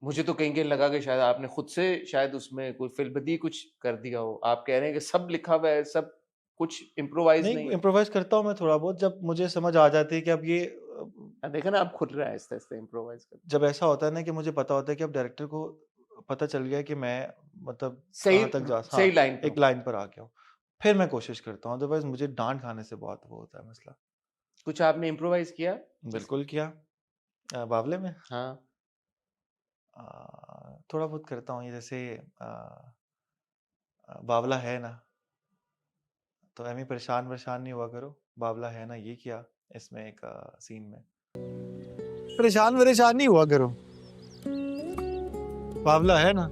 [SPEAKER 2] मुझे तो कहीं कहीं लगा कि शायद आपने खुद से शायद उसमें कोई फिल्बदी कुछ कर दिया हो। आप कह रहे हैं कि सब लिखा हुआ है, सब कुछ इम्प्रोवाइज
[SPEAKER 1] नहीं,
[SPEAKER 2] नहीं।
[SPEAKER 1] इम्प्रोवाइज़ करता हूँ मैं थोड़ा बहुत, जब मुझे समझ आ जाती है कि अब ये
[SPEAKER 2] देखा ना, आप खुल रहे हैं आहिस्ता आहिस्ता इम्प्रोवाइज कर।
[SPEAKER 1] जब ऐसा होता है ना कि मुझे पता होता है कि अब डायरेक्टर को पता चल गया है कि मैं मतलब
[SPEAKER 2] सही
[SPEAKER 1] कहाँ तक जा,
[SPEAKER 2] सही
[SPEAKER 1] हाँ,
[SPEAKER 2] लाइन पे
[SPEAKER 1] एक लाइन पर आ गया हूँ। फिर मैं कोशिश करता हूँ, अदरवाइज़ मुझे डाँट खाने से बहुत वो होता है मसला।
[SPEAKER 2] कुछ आपने इम्प्रोवाइज किया?
[SPEAKER 1] बिल्कुल किया। बावले में
[SPEAKER 2] हाँ।
[SPEAKER 1] थोड़ा बहुत करता हूँ, ये जैसे बावला है ना, तो एमी परेशान वरेशान नहीं हुआ करो, बावला है ना, ये किया इसमें एक सीन में।
[SPEAKER 3] परेशान वरेशान नहीं हुआ करो, बावला है ना।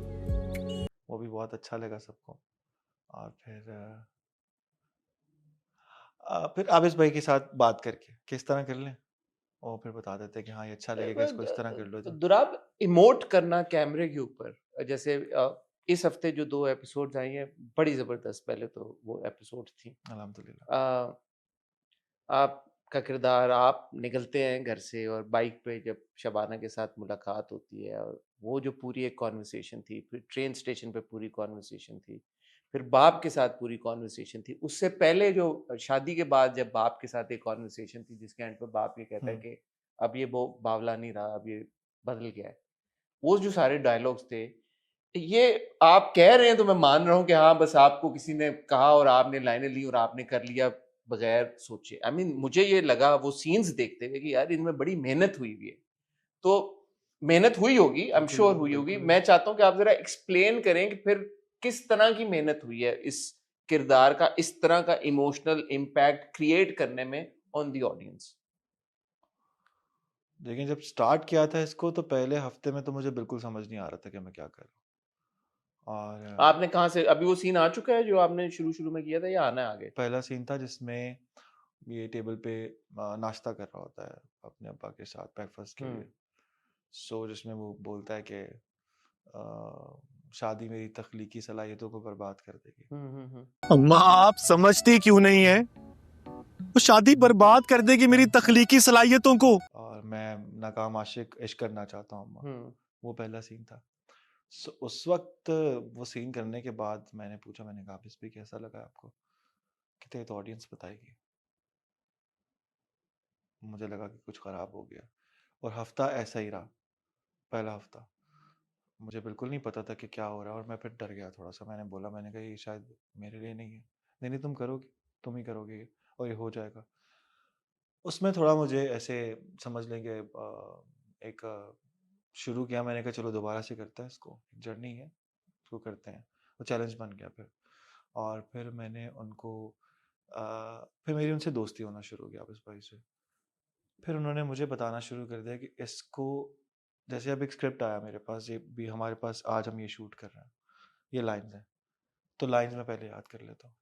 [SPEAKER 1] वो भी बहुत अच्छा लगा सबको। और फिर आबिस भाई के साथ बात करके किस तरह कर लें, वो फिर बता देते हैं कि हाँ ये अच्छा लगेगा, इसको इस तरह कर लो। जो
[SPEAKER 2] दुराब, इमोट करना कैमरे के ऊपर, जैसे इस हफ्ते जो 2 एपिसोड्स आई हैं बड़ी जबरदस्त, पहले तो वो एपिसोड थी।
[SPEAKER 1] अल्हम्दुलिल्लाह।
[SPEAKER 2] अ, आपका किरदार, आप निकलते हैं घर से और बाइक पे जब शबाना के साथ मुलाकात होती है, और वो जो पूरी एक कॉन्वर्सेशन थी, फिर ट्रेन स्टेशन पे पूरी कॉन्वर्सेशन थी, फिर बाप के साथ पूरी कॉन्वर्सेशन थी, उससे पहले जो शादी के बाद जब बाप के साथ एक कॉन्वर्सेशन थी जिसके एंड पे बाप ये कहता है कि अब ये वो बावला नहीं रहा, अब ये बदल गया है, वो जो सारे डायलॉग्स थे, ये आप कह रहे हैं तो मैं मान रहा हूँ कि हाँ, बस आपको किसी ने कहा और आपने लाइनें ली और आपने कर लिया बगैर सोचे। आई मीन मुझे ये लगा वो सीन्स देखते हुए कि यार इनमें बड़ी मेहनत हुई हुई है। तो मेहनत हुई होगी, आई एम
[SPEAKER 1] बिल्कुल
[SPEAKER 2] श्योर
[SPEAKER 1] हुई,
[SPEAKER 2] हुई होगी।
[SPEAKER 1] बिल्कुल
[SPEAKER 2] मैं
[SPEAKER 1] हुई।
[SPEAKER 2] चाहता हूँ कि आप जरा एक्सप्लेन करें कि फिर किस तरह की मेहनत हुई है इस किरदार का, इस तरह का इमोशनल इम्पैक्ट क्रिएट करने में ऑन द ऑडियंस।
[SPEAKER 1] लेकिन जब स्टार्ट किया था इसको तो पहले हफ्ते में तो मुझे बिल्कुल समझ नहीं आ रहा था कि मैं क्या कर रहा हूँ। और
[SPEAKER 2] आपने कहाँ से, अभी वो सीन आ चुका है जो आपने शुरू शुरू में किया था, या आना है आगे?
[SPEAKER 1] पहला सीन था जिसमें ये टेबल पे नाश्ता कर रहा होता है अपने अब्बा के साथ ब्रेकफास्ट के लिए। सो जिसमें वो बोलता है कि शादी मेरी तख्लीकी सलाहियतों को बर्बाद कर देगी।
[SPEAKER 3] अम्मा आप समझती क्यों नहीं है, वो शादी बर्बाद कर देगी मेरी तख्लीकी सलाहियतों को।
[SPEAKER 1] और मैं नाकाम आशिक इश्क करना चाहता हूँ अम्मा। वो पहला सीन था। सो उस वक्त वो सीन करने के बाद मैंने पूछा, मैंने कहा इस पे कैसा लगा आपको? कहते तो ऑडियंस बताएगी। मुझे लगा कि कुछ ख़राब हो गया, और हफ्ता ऐसा ही रहा। पहला हफ्ता मुझे बिल्कुल नहीं पता था कि क्या हो रहा है, और मैं फिर डर गया थोड़ा सा। मैंने बोला, मैंने कहा ये शायद मेरे लिए नहीं है। नहीं नहीं, तुम करोगे, तुम ही करोगे ये, और ये हो जाएगा। उसमें थोड़ा मुझे ऐसे समझ लेंगे एक शुरू किया, मैंने कहा चलो दोबारा से करते हैं इसको, जर्नी है इसको करते हैं, वो चैलेंज बन गया फिर। और फिर मैंने उनको फिर मेरी उनसे दोस्ती होना शुरू हो गई आबिस भाई से। फिर उन्होंने मुझे बताना शुरू कर दिया कि इसको, जैसे अब एक स्क्रिप्ट आया मेरे पास, ये भी हमारे पास, आज हम ये शूट कर रहे हैं, ये लाइंस हैं, तो लाइंस मैं पहले याद कर लेता हूँ,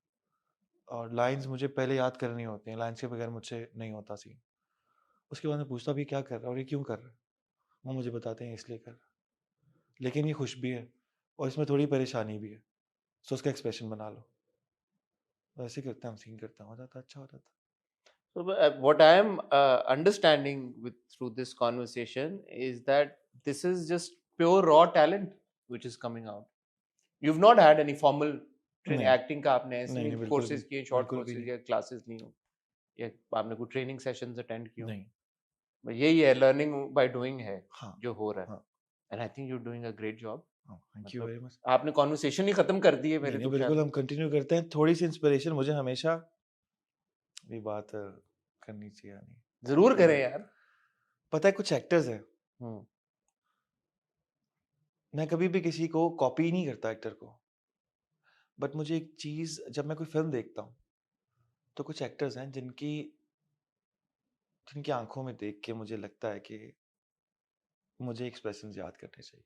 [SPEAKER 1] और लाइंस मुझे पहले याद करनी होती हैं, लाइंस के बगैर मुझसे नहीं होता सीन। उसके बाद मैं पूछता हूँ ये क्या कर रहा है और ये क्यों कर रहा है, वो मुझे बताते हैं इसलिए कर रहा है, लेकिन ये खुश भी है और इसमें थोड़ी परेशानी भी है, तो उसका एक्सप्रेशन बना लो। वैसे करते हैं हम, सीन करते हैं, हो जाता है, अच्छा हो जाता है।
[SPEAKER 2] So, what I am understanding through this conversation is that this is just pure raw talent which is coming out. You've not had any formal training,
[SPEAKER 1] नहीं
[SPEAKER 2] acting का आपने ऐसे
[SPEAKER 1] नहीं
[SPEAKER 2] नहीं
[SPEAKER 1] नहीं, बिल्कुल भी
[SPEAKER 2] courses किए, short
[SPEAKER 1] बिल्कुल भी
[SPEAKER 2] courses
[SPEAKER 1] नहीं।
[SPEAKER 2] या classes ली हो, या आपने कोई training sessions attend किए हो?
[SPEAKER 1] नहीं।
[SPEAKER 2] बस यही है, learning by doing है
[SPEAKER 1] हाँ
[SPEAKER 2] जो हो रहा है,
[SPEAKER 1] हाँ
[SPEAKER 2] and I think you're doing a great job.
[SPEAKER 1] हाँ, थैंक यू
[SPEAKER 2] मतलब
[SPEAKER 1] वेरी मच।
[SPEAKER 2] आपने conversation ही खत्म कर दी है
[SPEAKER 1] नहीं
[SPEAKER 2] मेरे
[SPEAKER 1] नहीं,
[SPEAKER 2] तो
[SPEAKER 1] बिल्कुल
[SPEAKER 2] ख्याल
[SPEAKER 1] हम कंटिन्यू करते हैं। थोड़ी सी इंस्पिरेशन मुझे हमेशा भी बात करनी चाहिए, नहीं
[SPEAKER 2] जरूर करें यार।
[SPEAKER 1] पता है कुछ एक्टर्स हैं,
[SPEAKER 2] हम्म,
[SPEAKER 1] मैं कभी भी किसी को कॉपी नहीं करता एक्टर को, बट मुझे एक चीज, जब मैं कोई फिल्म देखता हूँ तो कुछ एक्टर्स हैं जिनकी जिनकी आंखों में देख के मुझे लगता है कि मुझे एक्सप्रेशंस याद करने चाहिए।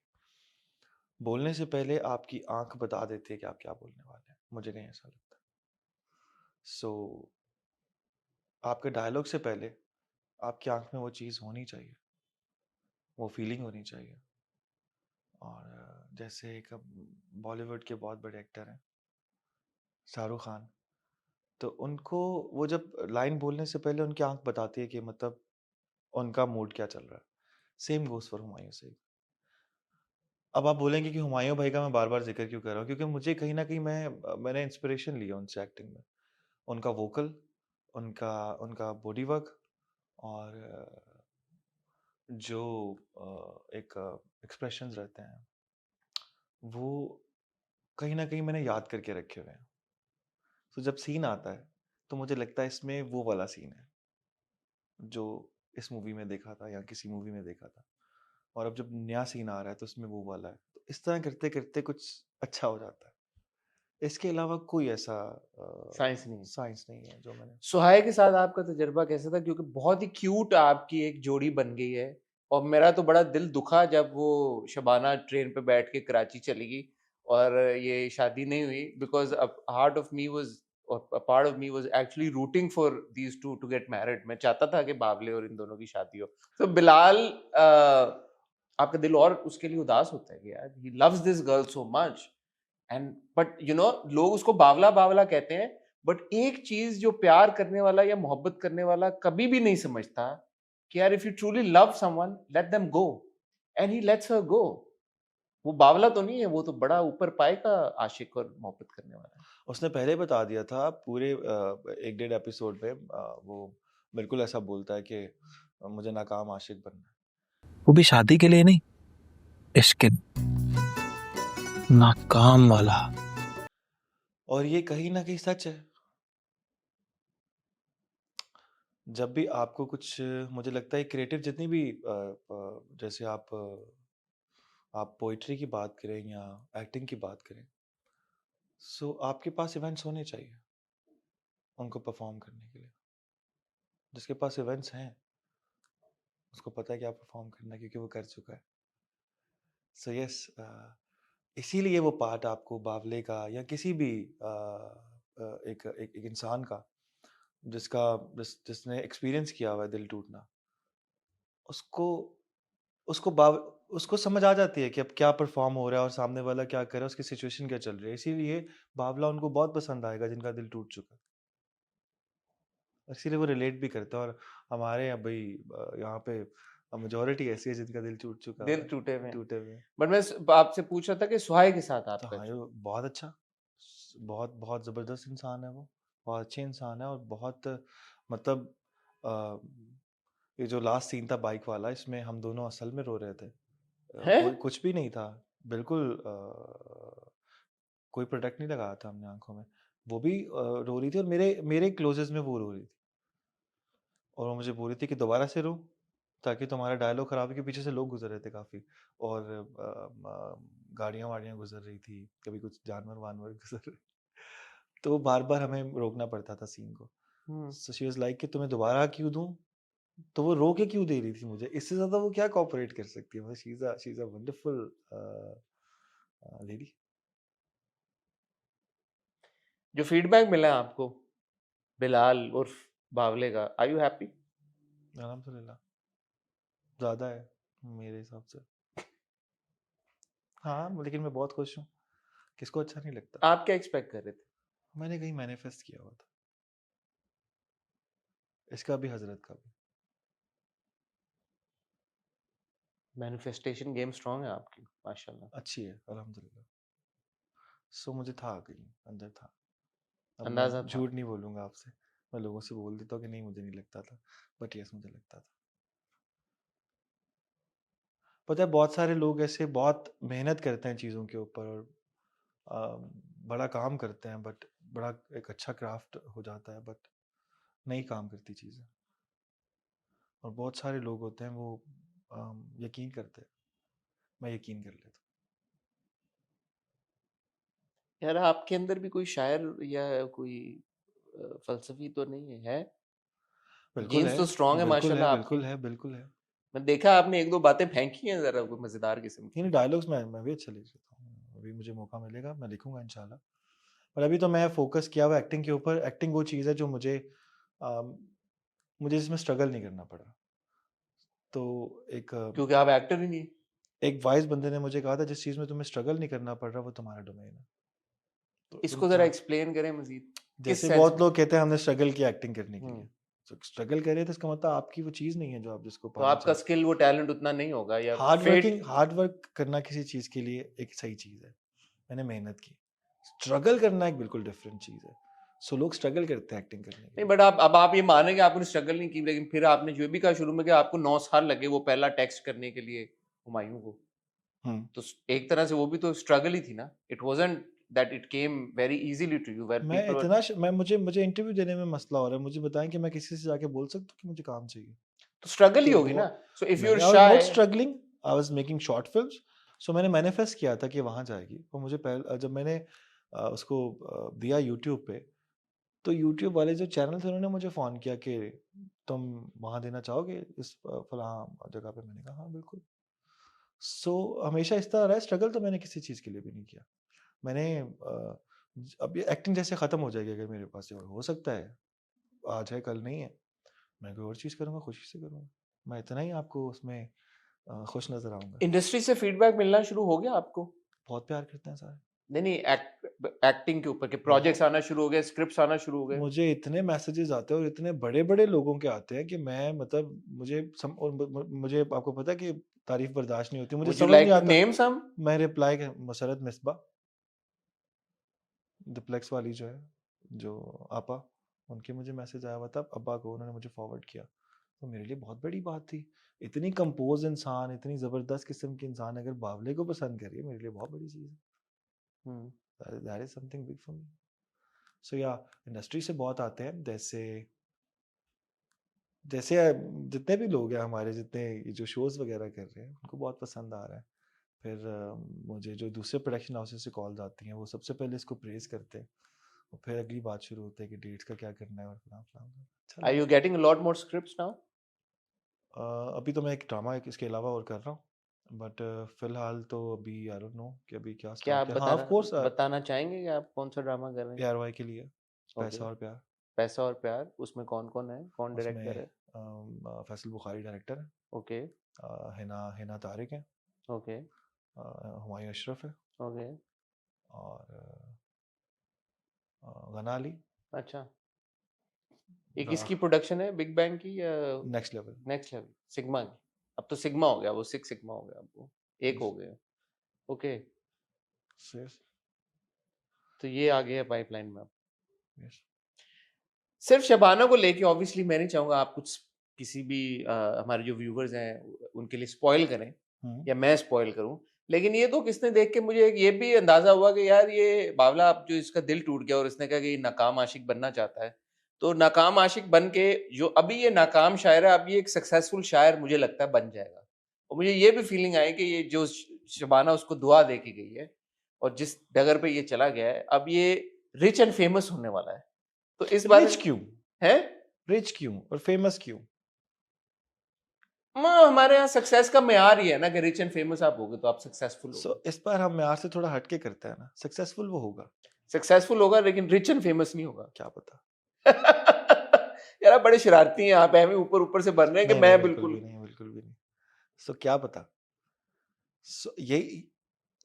[SPEAKER 1] बोलने से पहले आपकी आंख बता देती है कि आप क्या बोलने वाले हैं, मुझे कहीं ऐसा लगता है। सो आपके डायलॉग से पहले आपकी आंख में वो चीज़ होनी चाहिए, वो फीलिंग होनी चाहिए। और जैसे एक बॉलीवुड के बहुत बड़े एक्टर हैं शाहरुख खान, तो उनको वो जब लाइन बोलने से पहले उनकी आंख बताती है कि मतलब उनका मूड क्या चल रहा है। सेम गोस फॉर हुमायूं से। अब आप बोलेंगे कि हुमायूं भाई का मैं बार बार जिक्र क्यों कर रहा हूँ, क्योंकि मुझे कहीं ना कहीं मैंने इंस्पिरेशन लिया उनसे एक्टिंग में, उनका वोकल, उनका उनका बॉडी वर्क, और जो एक एक्सप्रेशंस रहते हैं, वो कहीं ना कहीं मैंने याद करके रखे हुए हैं। तो जब सीन आता है तो मुझे लगता है इसमें वो वाला सीन है जो इस मूवी में देखा था या किसी मूवी में देखा था, और अब जब नया सीन आ रहा है तो उसमें वो वाला है, तो इस तरह करते करते कुछ अच्छा हो जाता है। इसके अलावा कोई ऐसा
[SPEAKER 2] साइंस नहीं है।
[SPEAKER 1] साइंस नहीं है जो मैंने।
[SPEAKER 2] सुहाय के साथ आपका तजुर्बा कैसा था? क्योंकि बहुत ही क्यूट आपकी एक जोड़ी बन गई है, और मेरा तो बड़ा दिल दुखा जब वो शबाना ट्रेन पे बैठ के कराची चली गई और ये शादी नहीं हुई, because heart of me was, और part of me was actually rooting for these two to get married. मैं चाहता था कि बावले और इन दोनों की शादी हो। तो बिलाल, आपका दिल और उसके लिए उदास होता है कि यार he loves this girl so much, and but you know लोग उसको बावला बावला कहते हैं, बट एक चीज जो प्यार करने वाला या मोहब्बत करने वाला कभी भी नहीं समझता कि यार if you truly love someone let them go, and he lets her go. वो बावला तो नहीं है, वो तो बड़ा ऊपर पाए का आशिक और मोहब्बत करने वाला है।
[SPEAKER 1] उसने पहले बता दिया था पूरे 1-1.5 एपिसोड में, वो बिल्कुल ऐसा बोलता है कि मुझे नाकाम आशिक बनना है।
[SPEAKER 3] वो भी शादी के लिए नहीं, इश्क के नाकाम वाला।
[SPEAKER 1] और ये कहीं ना कहीं सच है। जब भी आपको कुछ, मुझे लगता है क्रिएटिव जितनी भी जैसे आप पोइट्री की बात करें या एक्टिंग की बात करें, सो आपके पास इवेंट्स होने चाहिए उनको परफॉर्म करने के लिए। जिसके पास इवेंट्स हैं उसको पता है कि आप परफॉर्म करना है, क्योंकि वो कर चुका है। सो यस, इसीलिए वो पार्ट आपको बावले का या किसी भी एक इंसान का जिसने एक्सपीरियंस किया हुआ है दिल टूटना, उसको उसको बाव उसको समझ आ जाती है कि अब क्या परफॉर्म हो रहा है और सामने वाला क्या कर रहा है, उसकी सिचुएशन क्या चल रही है। इसीलिए बावला उनको बहुत पसंद आएगा जिनका दिल टूट चुका है, और इसीलिए वो रिलेट भी करते हैं। और हमारे यहाँ भाई यहाँ पे मेजोरिटी ऐसी है जिनका दिल टूट चुका हुआ
[SPEAKER 2] दिल
[SPEAKER 1] है,
[SPEAKER 2] टूटे हुए हैं।
[SPEAKER 1] टूटे हुए हैं।
[SPEAKER 2] बट मैं आपसे पूछ रहा था कि सुहाय के साथ
[SPEAKER 1] तो
[SPEAKER 2] आपका
[SPEAKER 1] हाँ, ये बहुत अच्छा, बहुत बहुत ज़बरदस्त इंसान है वो, बहुत अच्छे इंसान है, और बहुत मतलब अ, ये जो लास्ट सीन था बाइक वाला, इसमें हम दोनों असल में रो रहे थे।
[SPEAKER 2] है।
[SPEAKER 1] कोई कुछ भी नहीं था, बिल्कुल कोई प्रोडक्ट नहीं लगाया था हमने आंखों में। वो भी रो रही थी, और मेरे मेरे क्लोजेस्ट में वो रो रही थी, और वो मुझे बोल रही थी कि दोबारा से रो, था कि तुम्हारा डायलॉग खराब है कि पीछे से लोग गुजर रहे थे काफी, और गाड़ियां वाड़ियां गुजर रही थी, कभी कुछ जानवर वानवर गुजर रहे, तो बार बार हमें रोकना पड़ता था सीन को। सो शी वाज लाइक कि तुम्हें दोबारा क्यों दूं, तो वो रो के क्यों दे रही थी मुझे, इससे ज्यादा वो क्या कोऑपरेट कर सकती है, मतलब she is a wonderful lady.
[SPEAKER 2] जो फीडबैक मिला है आपको बिलाल उर्फ बावले का, आर यू हैप्पी?
[SPEAKER 1] अल्हम्दुलिल्लाह ज्यादा है मेरे हिसाब से। हाँ लेकिन मैं बहुत खुश हूँ, किसको अच्छा नहीं लगता।
[SPEAKER 2] आप क्या एक्सपेक्ट कर रहे थे?
[SPEAKER 1] मैंने कहीं मैनिफेस्ट किया हुआ था, इसका भी हजरत का भी।
[SPEAKER 2] मैनिफेस्टेशन गेम स्ट्रांग है आपकी, माशाल्लाह।
[SPEAKER 1] अच्छी है अल्हम्दुलिल्लाह। सो मुझे था कहीं अंदर था, अब मैं
[SPEAKER 2] अंदाजा था।
[SPEAKER 1] झूठ नहीं बोलूंगा आपसे, मैं लोगों से बोल देता हूँ कि नहीं मुझे नहीं लगता था, बट यस मुझे लगता था। पता है बहुत सारे लोग ऐसे बहुत मेहनत करते हैं चीज़ों के ऊपर, और बड़ा काम करते हैं, बट बड़ा एक अच्छा क्राफ्ट हो जाता है, बट नहीं काम करती चीज़ें। और बहुत सारे लोग होते हैं वो यकीन करते हैं, मैं यकीन कर लेता
[SPEAKER 2] यार आपके अंदर भी कोई शायर या कोई फलसफी तो नहीं है? है?
[SPEAKER 1] हूँ। बिल्कुल
[SPEAKER 2] जीन्स
[SPEAKER 1] है,
[SPEAKER 2] तो स्ट्रांग है
[SPEAKER 1] बिल्कुल है,
[SPEAKER 2] माशाल्लाह आपकी।
[SPEAKER 1] बिल्कुल है, बिल्कुल है।
[SPEAKER 2] मैं देखा आपने एक दो बातें फेंकी हैं जरा कोई मजेदार किस्म की।
[SPEAKER 1] नहीं डायलॉग्स मैं भी अच्छा लिख लेता हूँ, अभी मुझे मौका मिलेगा मैं लिखूंगा इंशाल्लाह। पर अभी तो मैं फोकस किया हुआ एक्टिंग के ऊपर। एक्टिंग वो चीज़ है जो मुझे इसमें स्ट्रगल नहीं करना पड़ा। तो एक
[SPEAKER 2] क्योंकि आप एक्टर ही नहीं।
[SPEAKER 1] एक वाइज बंदे ने मुझे कहा था जिस चीज़ में तुम्हें स्ट्रगल नहीं करना पड़ रहा वो तुम्हारा डोमेन है। तो तुम
[SPEAKER 2] इसको जरा
[SPEAKER 1] चाह
[SPEAKER 2] एक्सप्लेन करें मजीद, किस
[SPEAKER 1] जैसे
[SPEAKER 2] सेंस
[SPEAKER 1] बहुत
[SPEAKER 2] में?
[SPEAKER 1] लोग कहते हैं हमने स्ट्रगल किया एक्टिंग करने के
[SPEAKER 2] हम्म,
[SPEAKER 1] लिए, तो स्ट्रगल करे तो इसका मतलब आपकी वो चीज़ नहीं है जो आप जिसको
[SPEAKER 2] तो
[SPEAKER 1] पाना
[SPEAKER 2] आपका
[SPEAKER 1] चाहते
[SPEAKER 2] स्किल वो टैलेंट उतना नहीं होगा या
[SPEAKER 1] हैं।
[SPEAKER 2] फेट।
[SPEAKER 1] हार्ड वर्क करना किसी चीज़ के लिए एक सही चीज़ है, मैंने मेहनत की। स्ट्रगल करना एक बिल्कुल डिफरेंट चीज़ है। सो लोग स्ट्रगल करते हैं एक्टिंग करने के
[SPEAKER 2] नहीं
[SPEAKER 1] लिए।
[SPEAKER 2] बट आप अब आप ये माने कि आपने स्ट्रगल नहीं की, लेकिन फिर आपने जो भी कहा शुरू में कि आपको 9 साल लगे वो पहला टेक्स्ट करने के लिए हुमायूं को,
[SPEAKER 1] हम्म
[SPEAKER 2] तो एक तरह से वो भी तो स्ट्रगल ही थी ना। It wasn't that it came very easily to you where
[SPEAKER 1] मैं
[SPEAKER 2] पीपल वर।
[SPEAKER 1] इतना मैं मुझे इंटरव्यू देने में मसला हो रहा है, मुझे बताएं कि मैं किसी से जाके बोल सकता हूँ कि मुझे काम चाहिए।
[SPEAKER 2] तो स्ट्रगल ही
[SPEAKER 1] तो
[SPEAKER 2] होगी ना।
[SPEAKER 1] बहुत
[SPEAKER 2] सो इफ यू आर
[SPEAKER 1] नहीं, I was not
[SPEAKER 2] shy.
[SPEAKER 1] Struggling, I was making short films. So मैंने मैनिफेस्ट किया था कि वहां जाएगी, और मुझे पहले जब मैंने उसको दिया यूट्यूब पे, तो यूट्यूब वाले जो चैनल थे उन्होंने मुझे फ़ोन किया कि तुम वहाँ देना चाहोगे इस फलां जगह पे। मैंने कहा हाँ बिल्कुल। सो हमेशा इस तरह रहा है, स्ट्रगल तो मैंने किसी चीज़ के लिए भी नहीं किया। मैंने अब ये एक्टिंग जैसे ख़त्म हो जाएगी अगर मेरे पास, और हो सकता है आज है कल नहीं है, मैं कोई और चीज़ करूँगा, खुशी से करूँगा। मैं इतना ही आपको उसमें खुश नज़र आऊँगा।
[SPEAKER 2] इंडस्ट्री से फीडबैक मिलना शुरू हो गया आपको?
[SPEAKER 1] बहुत प्यार करते हैं सारे।
[SPEAKER 2] नहीं नहीं, एक्टिंग के ऊपर के प्रोजेक्ट्स
[SPEAKER 1] बहुत,
[SPEAKER 2] आना शुरू हो गए, स्क्रिप्ट्स आना शुरू हो गए?
[SPEAKER 1] मुझे इतने मैसेजेस आते हैं और इतने बड़े-बड़े लोगों के आते हैं कि मैं मतलब और मुझे आपको पता है कि तारीफ़ बर्दाश्त नहीं होती। मुझे
[SPEAKER 2] वुड यू
[SPEAKER 1] समझ नहीं
[SPEAKER 2] लाइक टू
[SPEAKER 1] आता।
[SPEAKER 2] Name some?
[SPEAKER 1] मैं रिप्लाई मुसरत मिसबा, डिप्लेक्स वाली जो है, जो आपा, उनके मुझे मैसेज आया हुआ था अब्बा को, उन्होंने मुझे फॉरवर्ड किया। तो मेरे लिए बहुत बड़ी बात थी। इतनी कंपोज इंसान, इतनी ज़बरदस्त किस्म की इंसान अगर बावले को पसंद करिए, मेरे लिए बहुत बड़ी चीज़ है। That is something big for me. So या इंडस्ट्री से बहुत आते हैं, जैसे जैसे जितने भी लोग हैं हमारे, जितने ये जो शोज़ वगैरह कर रहे हैं उनको बहुत पसंद आ रहा है। फिर मुझे जो दूसरे प्रोडक्शन हाउसेस से कॉल्स आती हैं वो सबसे पहले इसको प्रेज़ करते हैं, और फिर अगली बात शुरू होती है कि डेट्स का क्या करना है और फलां-फलां। अच्छा
[SPEAKER 2] आर
[SPEAKER 1] लगता
[SPEAKER 2] यू
[SPEAKER 1] है।
[SPEAKER 2] Getting a lot more scripts now?
[SPEAKER 1] अभी तो मैं एक ड्रामा इसके अलावा और कर रहा हूँ, बट फ़िलहाल तो अभी आई डोंट नो कि अभी क्या
[SPEAKER 2] क्या
[SPEAKER 1] स्टार्ट
[SPEAKER 2] आप
[SPEAKER 1] किया। हाँ, ऑफ कोर्स
[SPEAKER 2] बताना चाहेंगे कि आप कौन सा ड्रामा कर रहे हैं?
[SPEAKER 1] पीआरवाई के लिए,
[SPEAKER 2] ओके,
[SPEAKER 1] पैसा और प्यार।
[SPEAKER 2] पैसा और प्यार। उसमें कौन कौन है, कौन डायरेक्टर
[SPEAKER 1] उसमें
[SPEAKER 2] है?
[SPEAKER 1] फैसल बुखारी डायरेक्टर है,
[SPEAKER 2] ओके
[SPEAKER 1] हिना हिना तारिक है,
[SPEAKER 2] ओके
[SPEAKER 1] हुमायूं अशरफ है,
[SPEAKER 2] ओके।
[SPEAKER 1] और गना अली।
[SPEAKER 2] अच्छा, ये किसकी प्रोडक्शन है, बिग बैंग की या
[SPEAKER 1] next level.
[SPEAKER 2] Next level? Sigma की? अब तो सिग्मा हो गया, वो 6 सिग्मा हो गया, अब वो एक हो गया। ओके,
[SPEAKER 1] यस
[SPEAKER 2] तो ये आ गया पाइपलाइन में अब।
[SPEAKER 1] यस।
[SPEAKER 2] सिर्फ शबाना को लेके ऑब्वियसली मैं नहीं चाहूंगा आप कुछ किसी भी हमारे जो व्यूवर्स हैं उनके लिए स्पॉइल करें या मैं स्पॉइल करूं, लेकिन ये तो किसने देख के मुझे ये भी अंदाजा हुआ कि यार ये बावला अब जो इसका दिल टूट गया और इसने कहा कि ये नाकाम आशिक बनना चाहता है, तो नाकाम आशिक बन के जो अभी ये नाकाम शायर है, अब ये एक सक्सेसफुल शायर मुझे लगता है बन जाएगा। और मुझे ये भी फीलिंग आई कि ये जो शबाना उसको दुआ दे के गई है और जिस डगर पे ये चला गया है, अब ये रिच एंड फेमस होने वाला है। तो इस बारे
[SPEAKER 1] रिच क्यों?
[SPEAKER 2] है
[SPEAKER 1] रिच क्यों और फेमस क्यों?
[SPEAKER 2] हमारे यहाँ सक्सेस का मेयार ही है ना कि रिच एंड फेमस आप होगे तो आप सक्सेसफुल
[SPEAKER 1] सो
[SPEAKER 2] होगे।
[SPEAKER 1] इस बार हम म्यार से थोड़ा हटके करते हैं ना, सक्सेसफुल वो होगा,
[SPEAKER 2] सक्सेसफुल होगा लेकिन रिच एंड फेमस नहीं होगा।
[SPEAKER 1] क्या पता।
[SPEAKER 2] यार आप बड़े शरारती हैं, आप हमें ऊपर ऊपर से बन रहे हैं कि
[SPEAKER 1] नहीं
[SPEAKER 2] मैं
[SPEAKER 1] नहीं, बिल्कुल
[SPEAKER 2] बिल्कुल
[SPEAKER 1] भी नहीं, बिल्कुल भी नहीं। सो क्या पता। सो ये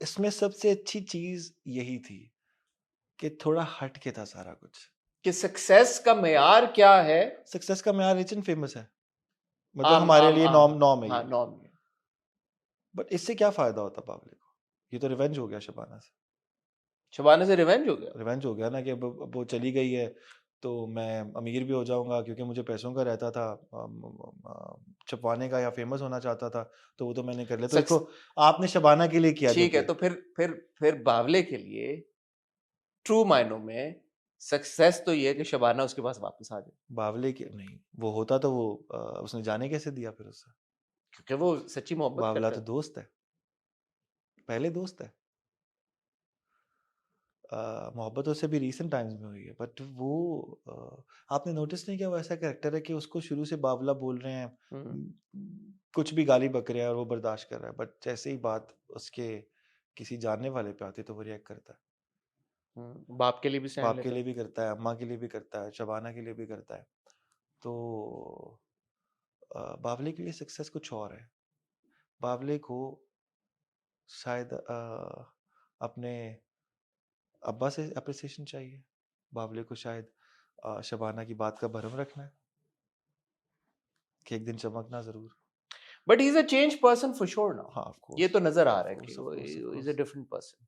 [SPEAKER 1] इसमें सबसे अच्छी चीज यही थी कि थोड़ा हटके था सारा कुछ।
[SPEAKER 2] कि सक्सेस का मेयार क्या है।
[SPEAKER 1] सक्सेस का म्यार रिच एंड फेमस है, मतलब
[SPEAKER 2] आम
[SPEAKER 1] हमारे
[SPEAKER 2] आम
[SPEAKER 1] लिए
[SPEAKER 2] आम
[SPEAKER 1] नॉर्म नॉर्म है
[SPEAKER 2] हाँ
[SPEAKER 1] ये।
[SPEAKER 2] नॉर्म है।
[SPEAKER 1] बट इससे क्या फायदा होता बावले को? ये तो रिवेंज हो गया शबाना से।
[SPEAKER 2] शबाना से रिवेंज हो गया।
[SPEAKER 1] रिवेंज हो गया ना कि अब वो चली गई है तो मैं अमीर भी हो जाऊंगा, क्योंकि मुझे पैसों का रहता था, छपवाने का, या फेमस होना चाहता था, तो वो तो मैंने कर लिया। तो
[SPEAKER 2] सक्स-
[SPEAKER 1] इसको आपने शबाना के लिए किया जो
[SPEAKER 2] ठीक है,
[SPEAKER 1] किया।
[SPEAKER 2] तो फिर बावले के लिए ट्रू मायनों में सक्सेस तो ये है कि शबाना उसके पास वापस आ जाए,
[SPEAKER 1] बावले के नहीं, वो होता तो वो उसने जाने कैसे दिया फिर उससे?
[SPEAKER 2] क्योंकि वो सच्ची मोहब्बत
[SPEAKER 1] बावला
[SPEAKER 2] करता
[SPEAKER 1] तो
[SPEAKER 2] है।
[SPEAKER 1] दोस्त है, पहले दोस्त है। मोहब्बत उससे भी रीसेंट टाइम्स में हुई है, बट वो आपने नोटिस नहीं किया वो ऐसा कैरेक्टर है कि उसको शुरू से बावला बोल रहे हैं, कुछ भी गाली बक रहे हैं और वो बर्दाश्त कर रहा है, बट जैसे ही बात उसके किसी जानने वाले पे आती है तो वो रिएक्ट करता है।
[SPEAKER 2] बाप के लिए भी स्टैंड
[SPEAKER 1] बाप के
[SPEAKER 2] लेता
[SPEAKER 1] लिए
[SPEAKER 2] है।
[SPEAKER 1] भी करता है, अम्मा के लिए भी करता है, शबाना के लिए भी करता है। तो बावले के लिए सक्सेस कुछ और है। बावले को शायद अपने अब्बा से अप्रिसिएशन चाहिए। बावले को शायद शबाना की बात का भरम रखना है कि एक दिन चमकना जरूर।
[SPEAKER 2] But he is a change person for sure now.
[SPEAKER 1] हाँ, ऑफ
[SPEAKER 2] ये
[SPEAKER 1] कोर्स,
[SPEAKER 2] तो नजर आ
[SPEAKER 1] ऑफ
[SPEAKER 2] रहा है
[SPEAKER 1] कोर्स,
[SPEAKER 2] कि
[SPEAKER 1] ऑफ
[SPEAKER 2] वो
[SPEAKER 1] course, of
[SPEAKER 2] is a
[SPEAKER 1] course.
[SPEAKER 2] Different person.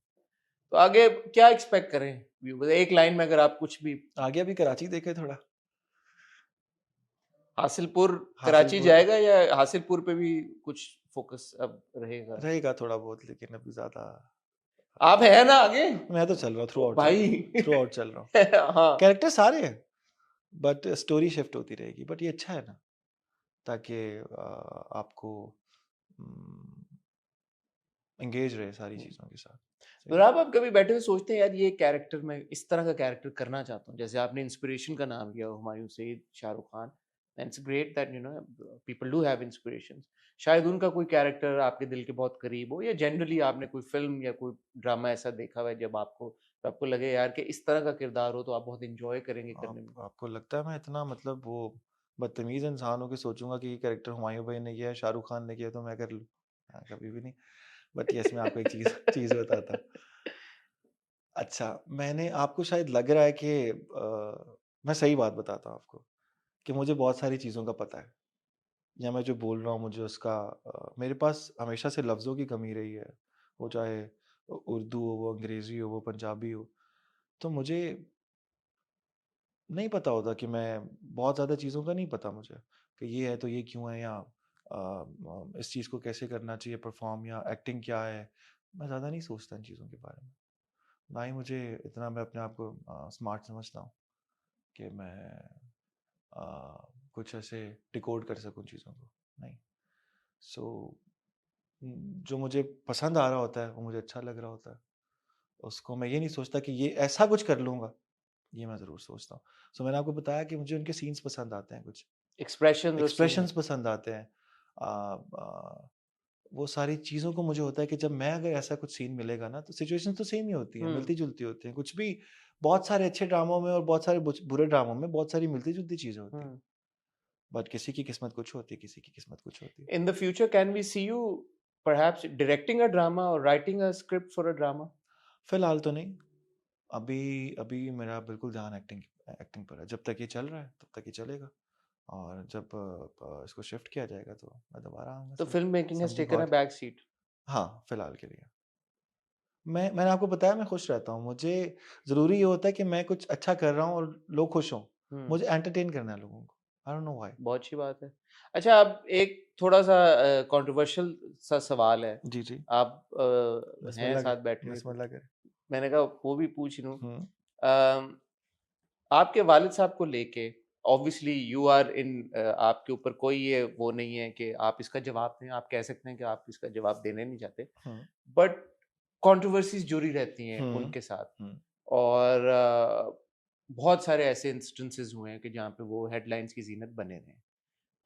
[SPEAKER 2] तो आगे क्या एक्सपेक्ट करें, एक लाइन में अगर आप कुछ भी।
[SPEAKER 1] आगे अभी कराची देखे थोड़ा।
[SPEAKER 2] हासिलपुर कराची
[SPEAKER 1] हासिलपुर
[SPEAKER 2] जाएगा या हासिलपुर पे भी कुछ फोकस अब रहेगा?
[SPEAKER 1] रहेगा थोड़ा बहुत, लेकिन अभी ज्यादा।
[SPEAKER 2] आप है ना आगे
[SPEAKER 1] मैं तो चल रहा हूँ, थ्रू आउट चल
[SPEAKER 2] भाई।
[SPEAKER 1] रहा हूँ, थ्रू आउट चल रहा हूँ।
[SPEAKER 2] हाँ,
[SPEAKER 1] कैरेक्टर सारे हैं, बट स्टोरी शिफ्ट होती रहेगी। बट ये अच्छा है ना, ताकि आपको एंगेज रहे सारी चीजों के साथ।
[SPEAKER 2] तो आप कभी बैठे हुए सोचते हैं यार ये कैरेक्टर मैं इस तरह का कैरेक्टर करना चाहता हूँ, जैसे आपने इंस्पिरेशन का नाम लिया Humayun Saeed, Shahrukh Khan, and it's great that people do have inspirations. शायद उनका कोई कैरेक्टर आपके दिल के बहुत करीब हो, या जनरली आपने कोई फिल्म या कोई ड्रामा ऐसा देखा हुआ है जब आपको लगे यार कि इस तरह का किरदार हो तो आप बहुत इंजॉय करेंगे करने में।
[SPEAKER 1] आपको लगता है मैं इतना मतलब वो बदतमीज इंसान हो के सोचूंगा कि ये कैरेक्टर हुमायूं भाई ने किया है, शाहरुख खान ने किया, तो मैं कर लूँ? कभी भी नहीं। बट यस, मैं आपको एक चीज चीज बताता हूँ। अच्छा, मैंने आपको शायद लग रहा है कि मैं सही बात बताता हूँ आपको कि मुझे बहुत सारी चीज़ों का पता है, या मैं जो बोल रहा हूँ मुझे उसका मेरे पास हमेशा से लफ्ज़ों की कमी रही है, वो चाहे उर्दू हो, वो अंग्रेज़ी हो, वो पंजाबी हो। तो मुझे नहीं पता होता कि मैं बहुत ज़्यादा चीज़ों का नहीं पता मुझे कि ये है तो ये क्यों है, या इस चीज़ को कैसे करना चाहिए परफॉर्म, या एक्टिंग क्या है। मैं ज़्यादा नहीं सोचता इन चीज़ों के बारे में, ना ही मुझे इतना मैं अपने आप को स्मार्ट समझता हूँ कि मैं कुछ ऐसे डिकोड कर सकूं चीज़ों को। नहीं। सो जो मुझे पसंद आ रहा होता है, वो मुझे अच्छा लग रहा होता है, उसको मैं ये नहीं सोचता कि ये ऐसा कुछ कर लूँगा, ये मैं ज़रूर सोचता हूँ। सो मैंने आपको बताया कि मुझे उनके सीन्स पसंद आते हैं, कुछ
[SPEAKER 2] एक्सप्रेशन
[SPEAKER 1] एक्सप्रेशंस पसंद आते हैं। आ, आ, वो सारी चीज़ों को मुझे होता है कि जब मैं अगर ऐसा कुछ सीन मिलेगा ना, तो सिचुएशन तो सेम ही होती हैं, मिलती जुलती होती हैं, कुछ भी। बहुत सारे अच्छे ड्रामों में और बहुत सारे बुरे ड्रामों में बहुत सारी मिलती जुलती चीज़ें होती हैं, बट किसी की किस्मत कुछ होती है, किसी की किस्मत कुछ होती है।
[SPEAKER 2] In the future, can we see you perhaps directing a drama or writing a script for a drama?
[SPEAKER 1] फिलहाल तो नहीं। अभी अभी मेरा बिल्कुल ध्यान एक्टिंग एक्टिंग पर है। जब तक ये चल रहा है तब तक ये चलेगा, और जब इसको शिफ्ट किया जाएगा तो मैं दोबारा आऊँगा।
[SPEAKER 2] So filmmaking has
[SPEAKER 1] something
[SPEAKER 2] taken a
[SPEAKER 1] और।
[SPEAKER 2] back seat.
[SPEAKER 1] हाँ, फिलहाल के लिए मैंने आपको बताया मैं खुश रहता हूँ। मुझे ज़रूरी ये होता है कि मैं कुछ अच्छा कर रहा हूँ और लोग खुश हों। मुझे एंटरटेन करना है लोगों को। I don't know why.
[SPEAKER 2] बहुत अच्छी बात है। अच्छा, अब एक थोड़ा सा कंट्रोवर्शियल सा सवाल है।
[SPEAKER 1] जी, जी।
[SPEAKER 2] आप हैं
[SPEAKER 1] बिस्मिल्लाह
[SPEAKER 2] साथ
[SPEAKER 1] करें,
[SPEAKER 2] बैठे हुए तो
[SPEAKER 1] बिस्मिल्लाह करें।
[SPEAKER 2] मैंने कहा वो भी पूछ लूं।
[SPEAKER 1] हुँ।
[SPEAKER 2] अम, आपके वालिद साहब को लेके ऑब्वियसली यू आर इन, आपके ऊपर कोई ये वो नहीं है कि आप इसका जवाब दें, आप कह सकते हैं कि आप इसका जवाब देने नहीं चाहते,
[SPEAKER 1] हम्म,
[SPEAKER 2] बट कंट्रोवर्सीज जुड़ी रहती हैं
[SPEAKER 1] हम्म,
[SPEAKER 2] उनके साथ,
[SPEAKER 1] हम्म,
[SPEAKER 2] और बहुत सारे ऐसे इंस्टेंसेस हुए हैं कि जहाँ पे वो हेडलाइंस की जीनत बने रहे हैं।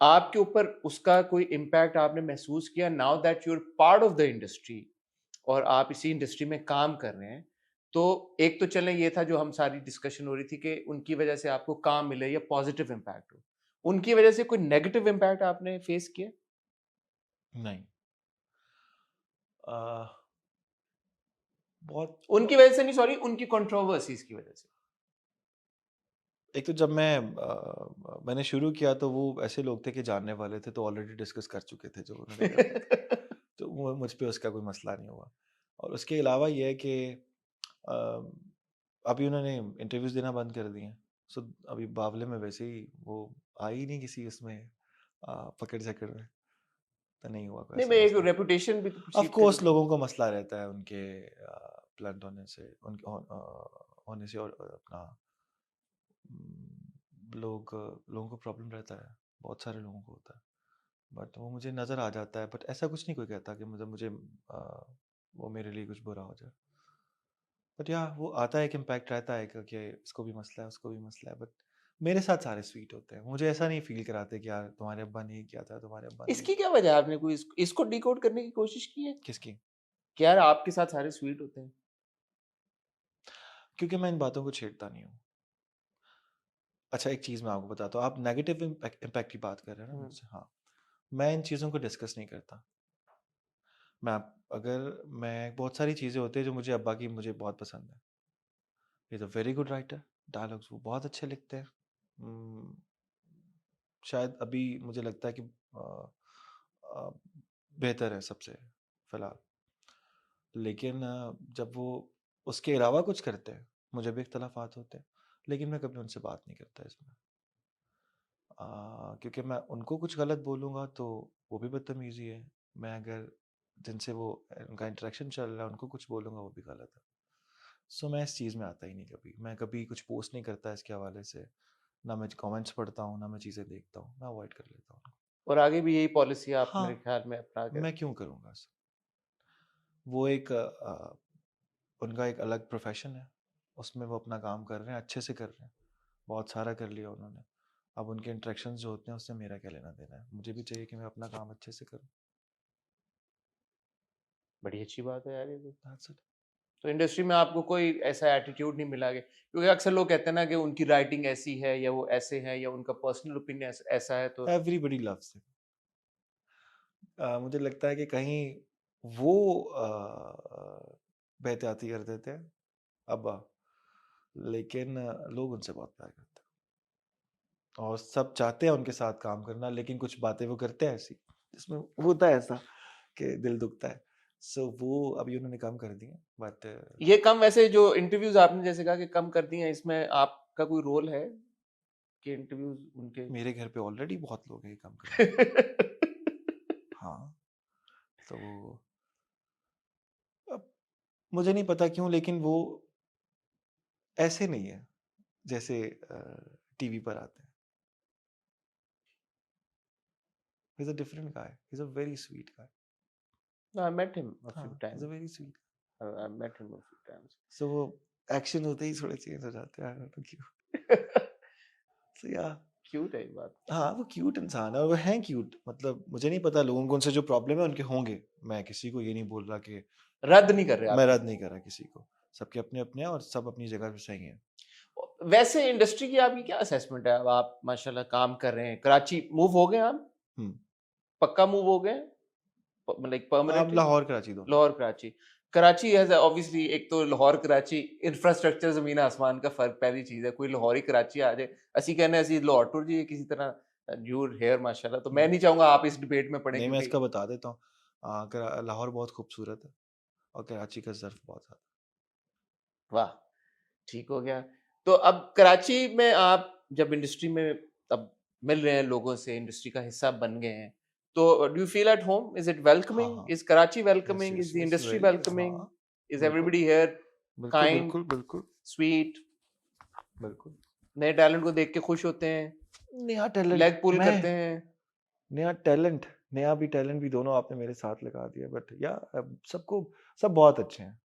[SPEAKER 2] आपके ऊपर उसका कोई इम्पैक्ट आपने महसूस किया now that you are part of the industry और आप इसी इंडस्ट्री में काम कर रहे हैं? तो एक तो चलें ये था जो हम सारी डिस्कशन हो रही थी कि उनकी वजह से आपको काम मिले या पॉजिटिव इम्पैक्ट हो, उनकी वजह से कोई नेगेटिव इम्पैक्ट आपने फेस किया?
[SPEAKER 1] नहीं। आ, बहुत
[SPEAKER 2] उनकी वजह से नहीं, सॉरी, उनकी कंट्रोवर्सीज की वजह से।
[SPEAKER 1] एक तो जब मैंने शुरू किया तो वो ऐसे लोग थे कि जानने वाले थे, तो ऑलरेडी डिस्कस कर चुके थे जो उन्होंने करना था। तो मुझ पे उसका कोई मसला नहीं हुआ। और उसके अलावा ये है कि अ, अभी उन्होंने इंटरव्यूज देना बंद कर दिए हैं। सो अभी बावले में वैसे ही वो आ ही नहीं किसी उसमें पकड़ झकड़ में, तो नहीं हुआ कोई
[SPEAKER 2] नहीं,
[SPEAKER 1] ऐसा
[SPEAKER 2] मैं एक
[SPEAKER 1] मसला।
[SPEAKER 2] रेपुटेशन भी तो
[SPEAKER 1] ऑफ
[SPEAKER 2] perceive
[SPEAKER 1] कोर्स
[SPEAKER 2] करनी।
[SPEAKER 1] लोगों को मसला रहता है उनके प्लांट होने से, उनके होने से, और अपना लोगों को प्रॉब्लम रहता है, बहुत सारे लोगों को होता है। बट वो मुझे नज़र आ जाता है, बट ऐसा कुछ नहीं कोई कहता कि मतलब मुझे वो मेरे लिए कुछ बुरा हो जाए। बट या वो आता है, एक इम्पैक्ट रहता है कि इसको भी मसला है, उसको भी मसला है। बट मेरे साथ सारे स्वीट होते हैं, मुझे ऐसा नहीं फील कराते कि यार तुम्हारे अब्बा ने ये किया था, तुम्हारे अब्बा ने
[SPEAKER 2] इसकी क्या वजह है? आपने कोई इसको डिकोड करने की कोशिश की है
[SPEAKER 1] किसकी।
[SPEAKER 2] कि यार आपके साथ सारे स्वीट होते हैं?
[SPEAKER 1] क्योंकि मैं इन बातों को छेड़ता नहीं हूँ। अच्छा, एक चीज़ मैं आपको बताता हूँ, आप नेगेटिव इम्पैक्ट की बात कर रहे हैं ना मुझसे। हाँ, मैं इन चीज़ों को डिस्कस नहीं करता। मैं बहुत सारी चीज़ें होती हैं जो मुझे अब्बा की मुझे बहुत पसंद है। Is a very good writer, dialogues वो बहुत अच्छे लिखते हैं। शायद अभी मुझे लगता है कि अ, बेहतर है सबसे फ़िलहाल। लेकिन जब वो उसके अलावा कुछ करते हैं, मुझे भी इख्तलाफ़ात होते हैं, लेकिन मैं कभी उनसे बात नहीं करता इसमें। क्योंकि मैं उनको कुछ गलत बोलूँगा तो वो भी बदतमीज़ी है। मैं अगर जिनसे वो उनका इंटरेक्शन चल रहा है उनको कुछ बोलूँगा, वो भी गलत है। सो मैं इस चीज़ में आता ही नहीं कभी। मैं कभी कुछ पोस्ट नहीं करता इसके हवाले से, ना मैं कमेंट्स पढ़ता हूँ, ना मैं चीज़ें देखता हूँ, मैं अवॉइड कर लेता हूँ उनको।
[SPEAKER 2] और आगे भी यही पॉलिसी आप
[SPEAKER 1] हाँ,
[SPEAKER 2] मेरे ख्याल में अपना के
[SPEAKER 1] मैं क्यों करूँगा ऐसा? वो एक उनका एक अलग प्रोफ़ेशन है, उसमें वो अपना काम कर रहे हैं, अच्छे से कर रहे हैं, बहुत सारा कर लिया उन्होंने। अब उनके इंटरेक्शंस जो होते हैं उससे मेरा क्या लेना-देना है? मुझे भी चाहिए कि मैं अपना काम अच्छे से करूँ।
[SPEAKER 2] बड़ी अच्छी बात है यार ये तो।
[SPEAKER 1] That's it.
[SPEAKER 2] तो इंडस्ट्री में आपको कोई ऐसा एटीट्यूड नहीं मिला? क्योंकि अक्सर लोग कहते हैं ना कि उनकी राइटिंग ऐसी है या वो ऐसे हैं या उनका पर्सनल ओपिनियन ऐसा है, तो
[SPEAKER 1] एवरीबॉडी लव्स हिम। मुझे लगता है कि कहीं वो बेहतियाती कर देते हैं अब्बा, लेकिन लोग उनसे बहुत प्यार करते हैं और सब चाहते हैं उनके साथ काम करना, लेकिन कुछ बातें वो करते हैं ऐसी जिसमें होता है ऐसा कि दिल दुखता है। सो वो अभी उन्होंने कम कर दिए, बट
[SPEAKER 2] ये कम, वैसे जो इंटरव्यूज आपने जैसे कहा कि कम कर दिए हैं, इसमें आपका कोई रोल है कि इंटरव्यूज उनके?
[SPEAKER 1] मेरे घर पे ऑलरेडी बहुत लोग हैं ये कम करने। हाँ, तो अब मुझे नहीं पता क्यों, लेकिन वो ऐसे नहीं है जैसे टीवी पर आते हैं। He's a different guy. He's a very sweet guy.
[SPEAKER 2] I met him a few
[SPEAKER 1] हाँ, he's
[SPEAKER 2] times.
[SPEAKER 1] a very sweet guy.
[SPEAKER 2] I met him a few times.
[SPEAKER 1] So वो एक्शन होते ही थोड़े चेंज हो जाते हैं, I don't know क्यों। So yeah,
[SPEAKER 2] cute है ये बात।
[SPEAKER 1] हाँ वो क्यूट इंसान है और वो हैं क्यूट। मतलब मुझे नहीं पता लोगों को उनसे जो प्रॉब्लम है उनके होंगे, मैं किसी को ये नहीं बोल रहा कि
[SPEAKER 2] रद्द नहीं कर रहे
[SPEAKER 1] मैं
[SPEAKER 2] आप
[SPEAKER 1] रद्द नहीं कर रहा किसी को। सबके अपने अपने हैं और सब अपनी जगह पे सही हैं।
[SPEAKER 2] वैसे इंडस्ट्री की आपकी क्या असेसमेंट है? अब आप माशाल्लाह काम कर रहे हैं, कराची मूव हो गए आप?
[SPEAKER 1] हम्म,
[SPEAKER 2] पक्का मूव हो गए, लाइक
[SPEAKER 1] अब
[SPEAKER 2] परमानेंटली?
[SPEAKER 1] लाहौर कराची दोनों।
[SPEAKER 2] लाहौर कराची। कराची हैज ऑब्वियसली, एक तो लाहौर कराची इंफ्रास्ट्रक्चर जमीन आसमान का फर्क, पहली चीज है। कोई लाहौरी कराची आ जाए, ਅਸੀਂ कहने ਅਸੀਂ लाहौर टूर जी किसी तरह यूर हेयर माशाल्लाह, तो मैं नहीं चाहूंगा आप इस डिबेट में पड़े
[SPEAKER 1] नहीं, मैं
[SPEAKER 2] क्योंकि
[SPEAKER 1] इसका बता देता हूँ। लाहौर बहुत खूबसूरत है और कराची का ज़र्फ बहुत ज़्यादा।
[SPEAKER 2] वाह, ठीक हो गया। तो अब कराची में आप जब इंडस्ट्री में अब मिल रहे हैं लोगों से, इंडस्ट्री का हिस्सा बन गए हैं, तो do you feel at home? Is it
[SPEAKER 1] हाँ
[SPEAKER 2] वेलकमिंग?
[SPEAKER 1] हाँ,
[SPEAKER 2] is Karachi
[SPEAKER 1] yes
[SPEAKER 2] welcoming?
[SPEAKER 1] Yes
[SPEAKER 2] is the
[SPEAKER 1] yes,
[SPEAKER 2] industry
[SPEAKER 1] very
[SPEAKER 2] welcoming?
[SPEAKER 1] हाँ,
[SPEAKER 2] इज
[SPEAKER 1] बिल्कुल
[SPEAKER 2] एवरीबडी हियर
[SPEAKER 1] बिल्कुल
[SPEAKER 2] काइंड,
[SPEAKER 1] बिल्कुल बिल्कुल बिल्कुल।
[SPEAKER 2] नए टैलेंट को देख के खुश होते हैं,
[SPEAKER 1] नया टैलेंट
[SPEAKER 2] लेग पुल
[SPEAKER 1] मैं
[SPEAKER 2] करते हैं?
[SPEAKER 1] नया भी टैलेंट भी दोनों आपने मेरे साथ लगा दिया, बट या सब बहुत अच्छे हैं,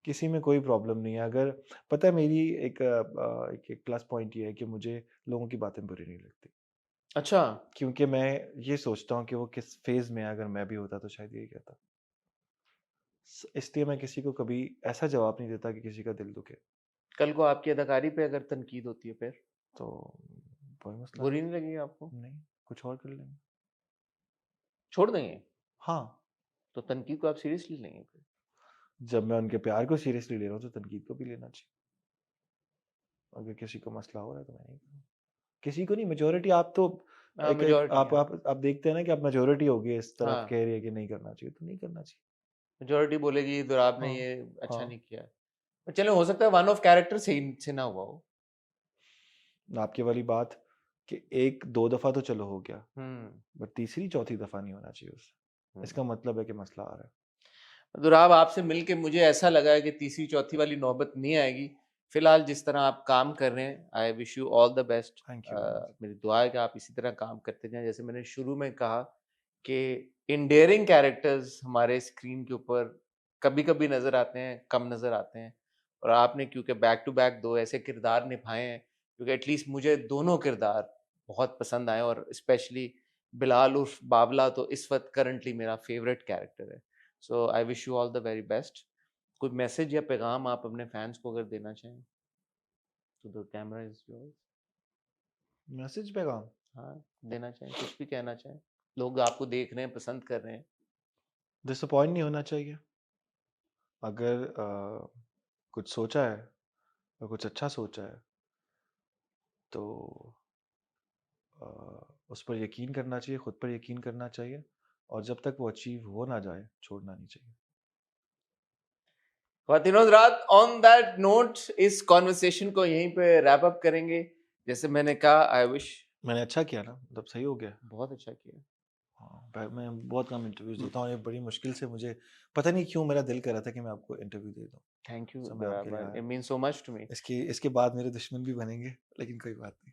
[SPEAKER 1] किसी में कोई प्रॉब्लम नहीं है। अगर पता है मेरी एक प्लस पॉइंट ये है कि मुझे लोगों की बातें बुरी नहीं लगती,
[SPEAKER 2] अच्छा,
[SPEAKER 1] क्योंकि मैं ये सोचता हूँ कि वो किस फेज में है, अगर मैं भी होता तो शायद यही कहता। इसलिए मैं किसी को कभी ऐसा जवाब नहीं देता कि किसी का दिल दुखे,
[SPEAKER 2] कल को आपकी अदाकारी पे अगर तनकीद होती है फिर
[SPEAKER 1] तो कोई मसला
[SPEAKER 2] बुरी नहीं लगेगी आपको?
[SPEAKER 1] नहीं, कुछ और कर लेंगे।
[SPEAKER 2] छोड़ देंगे?
[SPEAKER 1] हाँ,
[SPEAKER 2] तो तनकीद को आप सीरियसली लेंगे फिर?
[SPEAKER 1] जब मैं उनके प्यार को सीरियसली ले रहा हूँ तो तनकीद को भी लेना चाहिए। अगर किसी को मसला हो रहा है तो मैं नहीं करूँ, किसी को नहीं, मेजोरिटी आप तो
[SPEAKER 2] हाँ,
[SPEAKER 1] एक
[SPEAKER 2] मेजॉरिटी है।
[SPEAKER 1] आप देखते हैं ना कि आप मेजोरिटी होगी इस तरफ
[SPEAKER 2] हाँ,
[SPEAKER 1] कह रही है कि नहीं करना चाहिए, तो नहीं करना चाहिए।
[SPEAKER 2] मेजॉरिटी बोलेगी दुराब ने
[SPEAKER 1] हाँ,
[SPEAKER 2] ये अच्छा
[SPEAKER 1] हाँ।
[SPEAKER 2] नहीं किया। पर चलो, हो सकता है वन ऑफ कैरेक्टर सही से ना हुआ हो।
[SPEAKER 1] आपकी वाली बात कि एक दो दफा तो चलो हो गया,
[SPEAKER 2] हम्म
[SPEAKER 1] बट तीसरी चौथी दफा नहीं होना चाहिए उससे। इसका मतलब है कि मसला आ रहा है।
[SPEAKER 2] दुराब, आपसे मिलके मुझे ऐसा लगा है कि तीसरी चौथी वाली नौबत नहीं आएगी। फिलहाल जिस तरह आप काम कर रहे हैं, आई wish you all the best.
[SPEAKER 1] Thank you very much.
[SPEAKER 2] मेरी दुआ है कि आप इसी तरह काम करते जाएं। जैसे मैंने शुरू में कहा कि इंडेयरिंग कैरेक्टर्स हमारे स्क्रीन के ऊपर कभी कभी नजर आते हैं, कम नजर आते हैं, और आपने क्योंकि बैक टू बैक दो ऐसे किरदार निभाए हैं, क्योंकि एटलीस्ट मुझे दोनों किरदार बहुत पसंद आए, और स्पेशली बिलाल उर्फ बाबला तो इस वक्त करंटली मेरा फेवरेट कैरेक्टर है। So I wish you all the very best. कोई मैसेज या पैगाम आप अपने फैंस को अगर देना चाहें तो the camera is yours.
[SPEAKER 1] Message पैगाम,
[SPEAKER 2] हाँ, देना चाहें, कुछ भी कहना चाहें। लोग आपको देख रहे हैं, पसंद कर रहे हैं।
[SPEAKER 1] डिसअपॉइंट नहीं होना चाहिए। अगर कुछ सोचा है और कुछ अच्छा सोचा है तो उस पर यकीन करना चाहिए, खुद पर यकीन करना चाहिए, और जब तक वो अचीव हो ना जाए छोड़ना नहीं चाहिए।
[SPEAKER 2] ख्वातीनो हज़रात, ऑन दैट नोट इस कॉन्वर्सेशन को यहीं पे रैप अप करेंगे। जैसे मैंने कहा, आई विश
[SPEAKER 1] मैंने अच्छा किया ना, मतलब सही हो गया।
[SPEAKER 2] बहुत अच्छा किया।
[SPEAKER 1] हाँ, मैं बहुत कम इंटरव्यूज देता हूँ, ये बड़ी मुश्किल से मुझे पता नहीं क्यों मेरा दिल कर रहा था कि मैं आपको इंटरव्यू दे दूँ।
[SPEAKER 2] थैंक यू
[SPEAKER 1] सो मैं आपके लिए
[SPEAKER 2] दुराब,
[SPEAKER 1] आया।
[SPEAKER 2] It means so much to me.
[SPEAKER 1] इसके बाद मेरे दुश्मन भी बनेंगे, लेकिन कोई बात नहीं।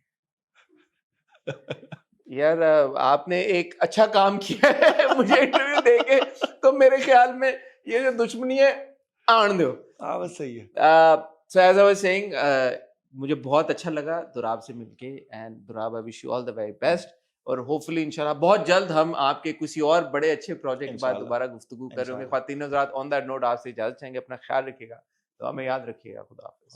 [SPEAKER 2] यार, आपने एक अच्छा काम किया है मुझे इंटरव्यू देके, तो मेरे ख्याल में ये जो दुश्मनी है, आन दो।
[SPEAKER 1] हाँ, बस सही है।
[SPEAKER 2] So as I was saying, मुझे बहुत अच्छा लगा दुराब से मिलके, and Durab, I wish you all the very best, और होपफुली इंशाल्लाह बहुत जल्द हम आपके किसी और बड़े अच्छे प्रोजेक्ट के बाद
[SPEAKER 1] इंशाल्लाह,
[SPEAKER 2] दोबारा गुफ्तगू कर रहे होंगे।
[SPEAKER 1] इंशाल्लाह।
[SPEAKER 2] ख्वातीन हज़रात, ऑन दैट नोट आपसे इजाजत चाहेंगे। अपना ख्याल रखिएगा, तो हमें याद रखिएगा। खुदा हाफिज़।